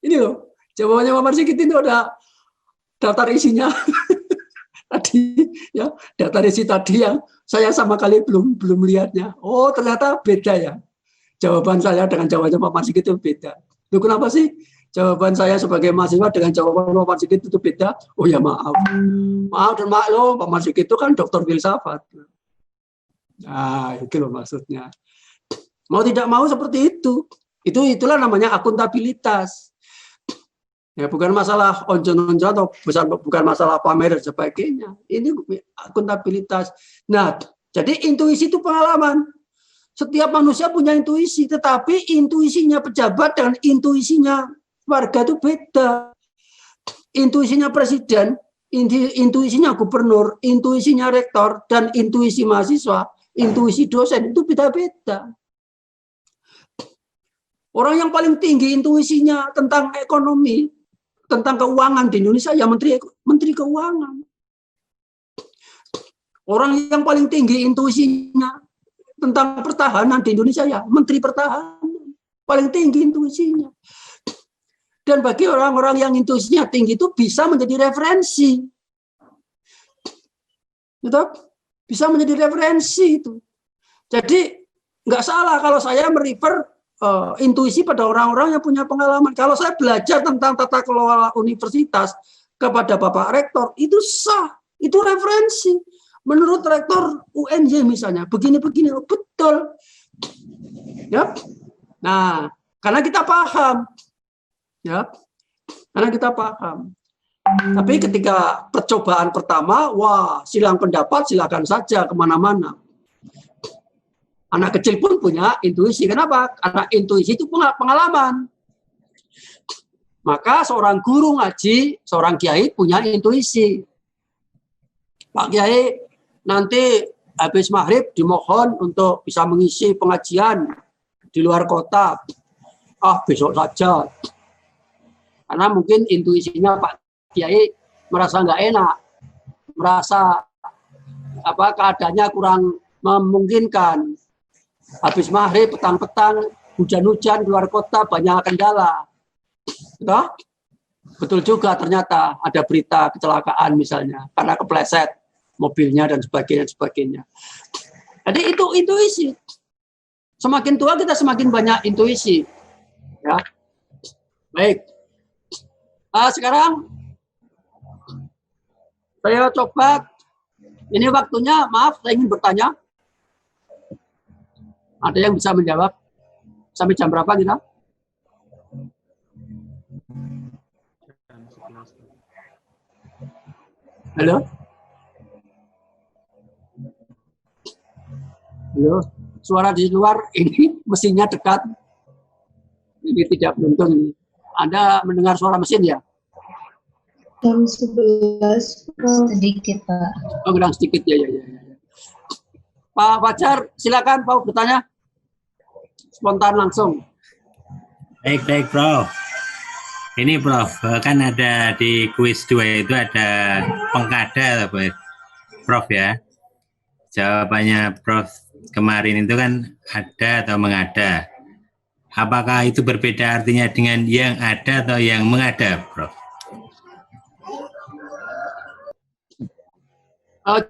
ini loh. Jawabannya Pak Marsigit ini udah daftar isinya. Tadi ya, daftar isi tadi yang saya sama kali belum lihatnya. Oh, ternyata beda ya. Jawaban saya dengan jawabannya Pak Marsigit itu beda. Itu kenapa sih jawaban saya sebagai mahasiswa dengan jawaban Pak Marsigit itu beda? Oh ya maaf. Maaf dan maaf loh, Pak Marsigit itu kan dokter filsafat. Nah, itu loh maksudnya. Mau tidak mau seperti itu. Itulah namanya akuntabilitas. Ya, bukan masalah onjon-onjon atau bukan masalah pamer dan sebagainya. Ini akuntabilitas. Nah, jadi intuisi itu pengalaman. Setiap manusia punya intuisi, tetapi intuisinya pejabat dan intuisinya warga itu beda. Intuisinya presiden, intuisinya gubernur, intuisinya rektor, dan intuisi mahasiswa, intuisi dosen itu beda-beda. Orang yang paling tinggi intuisinya tentang ekonomi, tentang keuangan di Indonesia ya menteri keuangan. Orang yang paling tinggi intuisinya tentang pertahanan di Indonesia ya menteri pertahanan. Paling tinggi intuisinya. Dan bagi orang-orang yang intuisinya tinggi itu bisa menjadi referensi. Gitu? Bisa menjadi referensi itu. Jadi nggak salah kalau saya merefer intuisi pada orang-orang yang punya pengalaman. Kalau saya belajar tentang tata kelola universitas kepada Bapak Rektor, itu sah, itu referensi. Menurut Rektor UNJ misalnya, begini-begini, betul. Ya. Nah, karena kita paham. Ya. Karena kita paham. Tapi ketika percobaan pertama, wah, silang pendapat, silakan saja kemana-mana. Anak kecil pun punya intuisi. Kenapa? Karena intuisi itu pengalaman. Maka seorang guru ngaji, seorang kiai punya intuisi. Pak Kiai, nanti habis maghrib dimohon untuk bisa mengisi pengajian di luar kota. Besok saja. Karena mungkin intuisinya Pak Kiai merasa nggak enak. Merasa keadaannya kurang memungkinkan. Habis maghrib, petang-petang, hujan-hujan, keluar kota, banyak kendala. Betul juga ternyata ada berita kecelakaan misalnya, karena kepleset mobilnya dan sebagainya. Jadi itu intuisi. Semakin tua kita semakin banyak intuisi. Ya. Baik. Sekarang saya coba, ini waktunya, maaf, saya ingin bertanya. Ada yang bisa menjawab? Sampai jam berapa kita? Halo? Halo, suara di luar ini mesinnya dekat. Ini tidak beruntung ini. Anda mendengar suara mesin ya? Jam 11, Prof. Sedikit, Pak. Oh, kurang sedikit ya. Pak Fajar, silakan Pak bertanya. Spontan langsung. Baik, Prof. Ini Prof, kan ada di kuis 2 itu ada pengkada, Prof ya. Jawabannya Prof kemarin itu kan ada atau mengada. Apakah itu berbeda artinya dengan yang ada atau yang mengada, Prof? Oh,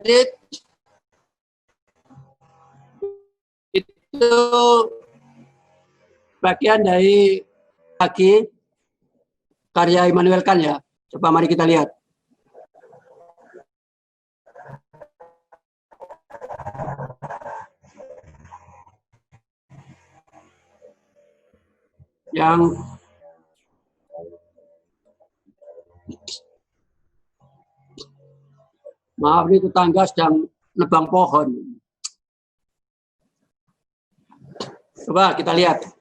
jadi itu bagian dari lagi karya Immanuel Kant ya. Coba mari kita lihat. Yang maaf ini tetangga sedang nebang pohon. Coba kita lihat.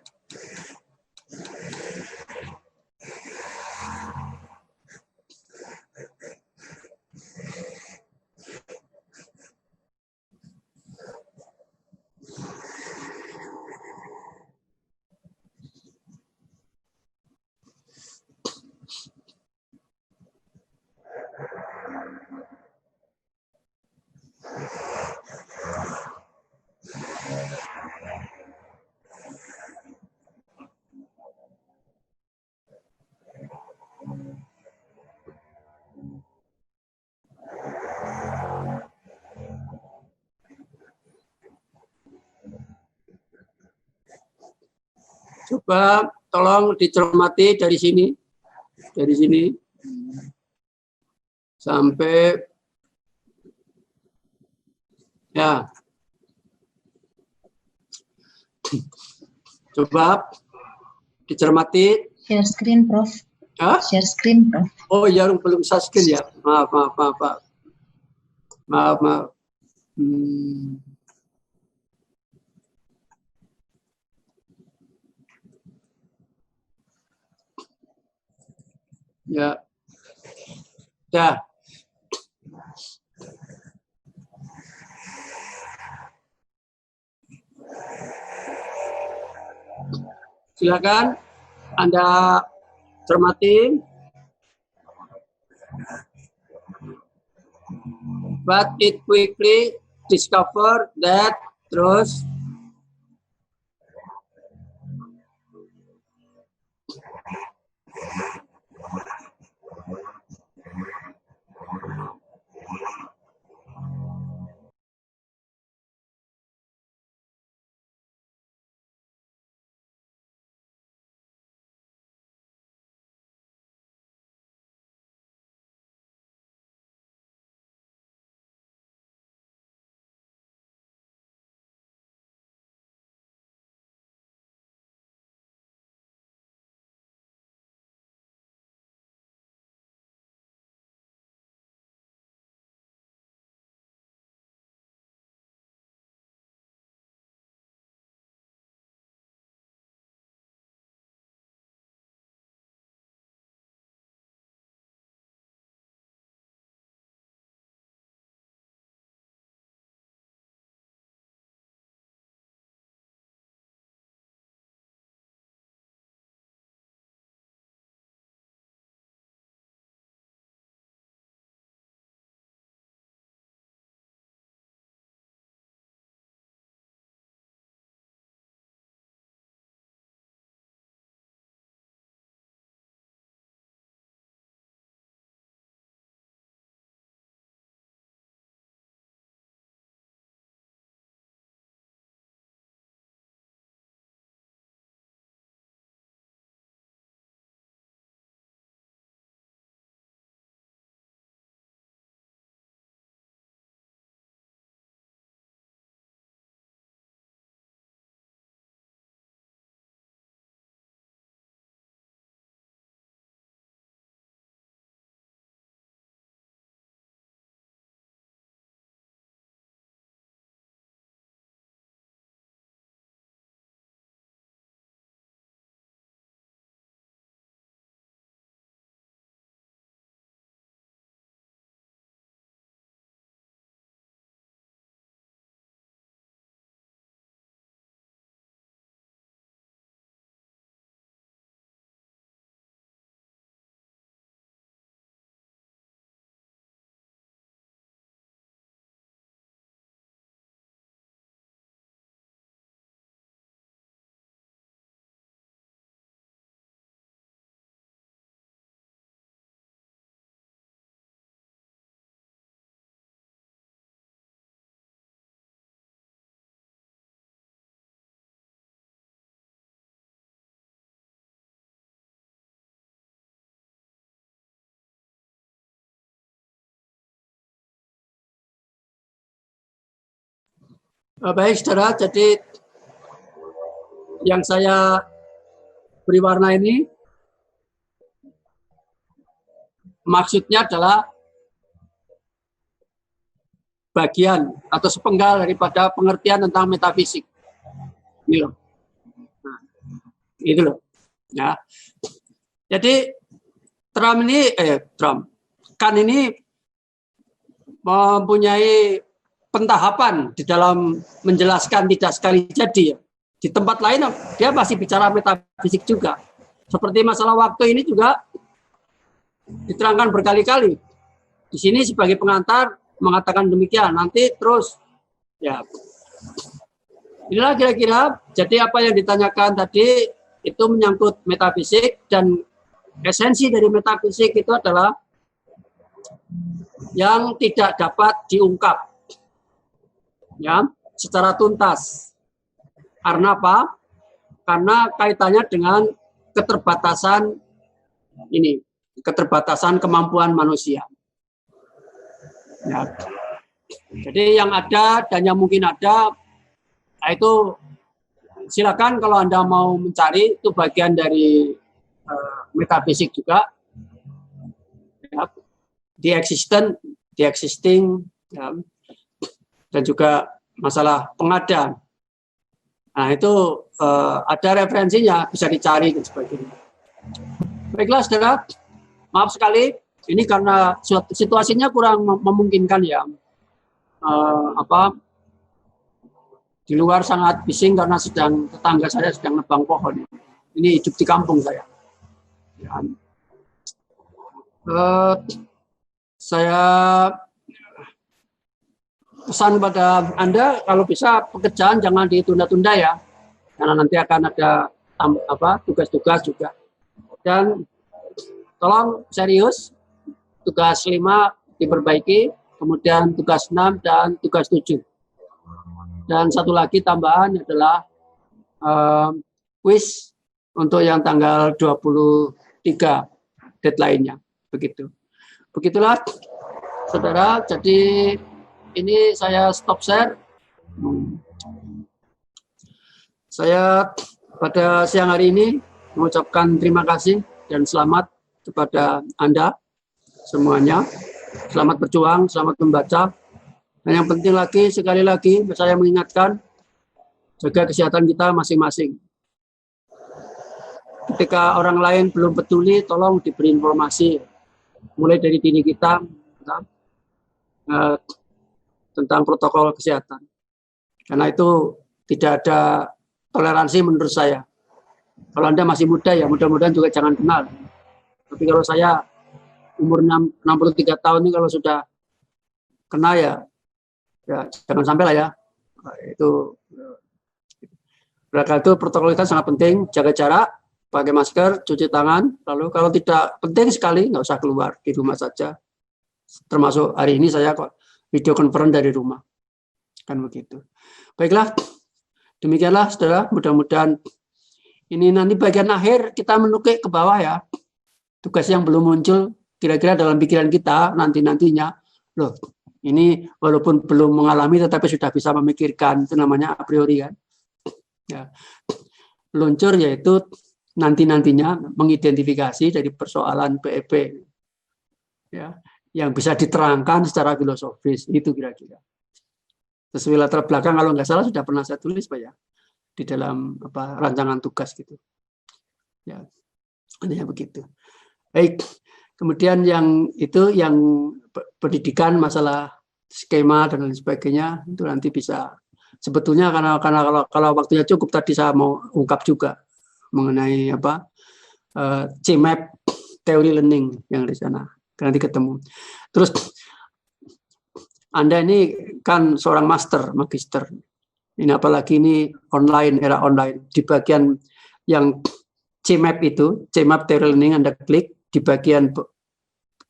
Coba tolong dicermati dari sini sampai ya. Coba dicermati. Share screen, Prof. Hah? Share screen, Prof. Oh ya, belum bisa screen ya. Maaf. Ya. Ya. Silakan Anda cermati. But it quickly discovered that terus Baik, saudara. Jadi yang saya beri warna ini maksudnya adalah bagian atau sepenggal daripada pengertian tentang metafisik. Ini loh. Nah, itu loh. Ya. Jadi Kant ini mempunyai pentahapan di dalam menjelaskan tidak sekali jadi. Di tempat lain dia masih bicara metafisik juga. Seperti masalah waktu ini juga diterangkan berkali-kali. Di sini sebagai pengantar mengatakan demikian. Nanti terus ya. Inilah kira-kira jadi apa yang ditanyakan tadi itu menyangkut metafisik, dan esensi dari metafisik itu adalah yang tidak dapat diungkap ya secara tuntas. Karena apa? Karena kaitannya dengan keterbatasan ini, keterbatasan kemampuan manusia. Ya. Jadi yang ada dan yang mungkin ada itu silakan kalau Anda mau mencari, itu bagian dari metafisik juga. Ya. The existing, ya. Dan juga masalah pengadaan. Nah itu ada referensinya, bisa dicari dan sebagainya. Baiklah saudara, maaf sekali, ini karena situasinya kurang memungkinkan ya. Di luar sangat bising karena tetangga saya sedang nebang pohon. Ini hidup di kampung saya. Ya. Saya pesan pada Anda, kalau bisa pekerjaan jangan ditunda-tunda ya, karena nanti akan ada tugas-tugas juga. Dan tolong serius, tugas 5 diperbaiki, kemudian tugas 6 dan tugas 7. Dan satu lagi tambahan adalah quiz untuk yang tanggal 23 deadline-nya. Begitulah saudara, jadi ini saya stop share. Saya pada siang hari ini mengucapkan terima kasih dan selamat kepada Anda semuanya. Selamat berjuang, selamat membaca. Dan yang penting lagi, sekali lagi saya mengingatkan, jaga kesehatan kita masing-masing. Ketika orang lain belum peduli, tolong diberi informasi. Mulai dari diri kita, tentang protokol kesehatan. Karena itu tidak ada toleransi menurut saya. Kalau Anda masih muda ya mudah-mudahan juga jangan kenal. Tapi kalau saya umur 63 tahun ini kalau sudah kena ya jangan sampai lah ya. Itu protokol kita sangat penting, jaga jarak, pakai masker, cuci tangan, lalu kalau tidak penting sekali nggak usah keluar, di rumah saja. Termasuk hari ini saya kok video conference dari rumah, kan begitu. Baiklah, demikianlah saudara, mudah-mudahan ini nanti bagian akhir kita menukik ke bawah ya, tugas yang belum muncul, kira-kira dalam pikiran kita nanti-nantinya, loh ini walaupun belum mengalami tetapi sudah bisa memikirkan, itu namanya a priori kan. Ya. Luncur yaitu nanti-nantinya mengidentifikasi dari persoalan PEP. Ya. Yang bisa diterangkan secara filosofis, itu kira-kira. Sesuai latar belakang kalau nggak salah sudah pernah saya tulis Pak ya, di dalam rancangan tugas gitu. Ya, intinya begitu. Baik, kemudian yang pendidikan masalah skema dan lain sebagainya itu nanti bisa sebetulnya karena kalau waktunya cukup tadi saya mau ungkap juga mengenai CMAP teori learning yang di sana. Nanti ketemu. Terus Anda ini kan seorang magister. Ini apalagi ini online, era online. Di bagian yang CMAP itu, CMAP teori learning, Anda klik di bagian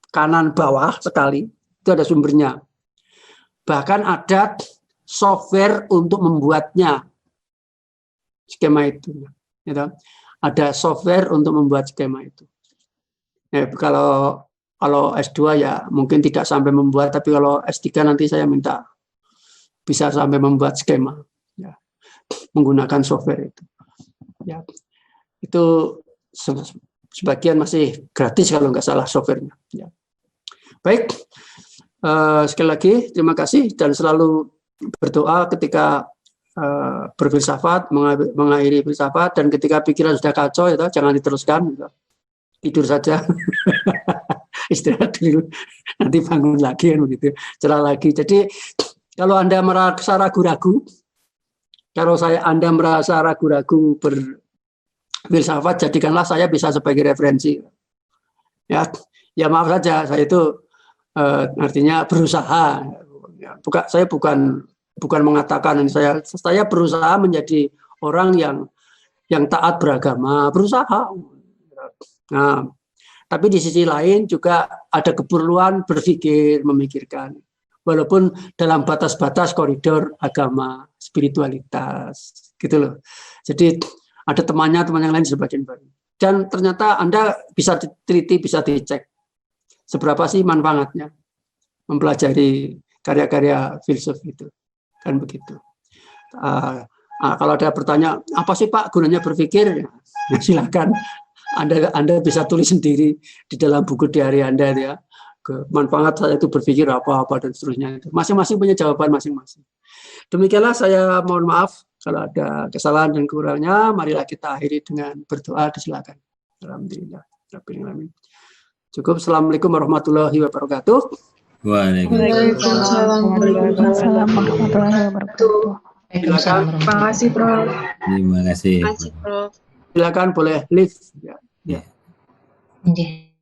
kanan bawah sekali, itu ada sumbernya. Bahkan ada software untuk membuatnya. Skema itu. Gitu. Ada software untuk membuat skema itu. Ya, kalau S2 ya mungkin tidak sampai membuat, tapi kalau S3 nanti saya minta bisa sampai membuat skema ya, menggunakan software itu. Ya, itu sebagian masih gratis kalau nggak salah softwarenya. Ya. Baik, sekali lagi terima kasih dan selalu berdoa ketika berfilsafat, mengakhiri filsafat, dan ketika pikiran sudah kacau itu jangan diteruskan, gitu. Tidur saja, istirahat dulu, nanti bangun lagi kan begitu, cerah lagi. Jadi kalau Anda merasa ragu-ragu, Anda merasa ragu-ragu berfilsafat, jadikanlah saya bisa sebagai referensi. Ya maaf saja, saya itu artinya berusaha. Saya bukan mengatakan saya berusaha menjadi orang yang taat beragama, berusaha. Nah, tapi di sisi lain juga ada keperluan berpikir, memikirkan, walaupun dalam batas-batas koridor agama, spiritualitas, gitu loh. Jadi ada teman yang lain sebagian baru. Dan ternyata Anda bisa diteliti, bisa dicek seberapa sih manfaatnya mempelajari karya-karya filsuf itu, kan begitu. Kalau ada pertanyaan, apa sih Pak gunanya berpikir? Ya, silakan. Anda bisa tulis sendiri di dalam buku diari Anda ya. Manfaat saya itu berpikir apa-apa dan seterusnya. Masing-masing punya jawaban masing-masing. Demikianlah saya mohon maaf kalau ada kesalahan dan kurangnya. Marilah kita akhiri dengan berdoa. Silakan. Alhamdulillah. Cukup. Assalamualaikum warahmatullahi wabarakatuh. Waalaikumsalam warahmatullahi wabarakatuh. Terima kasih, Prof. Terima kasih. Silakan boleh live. Ya. Oke.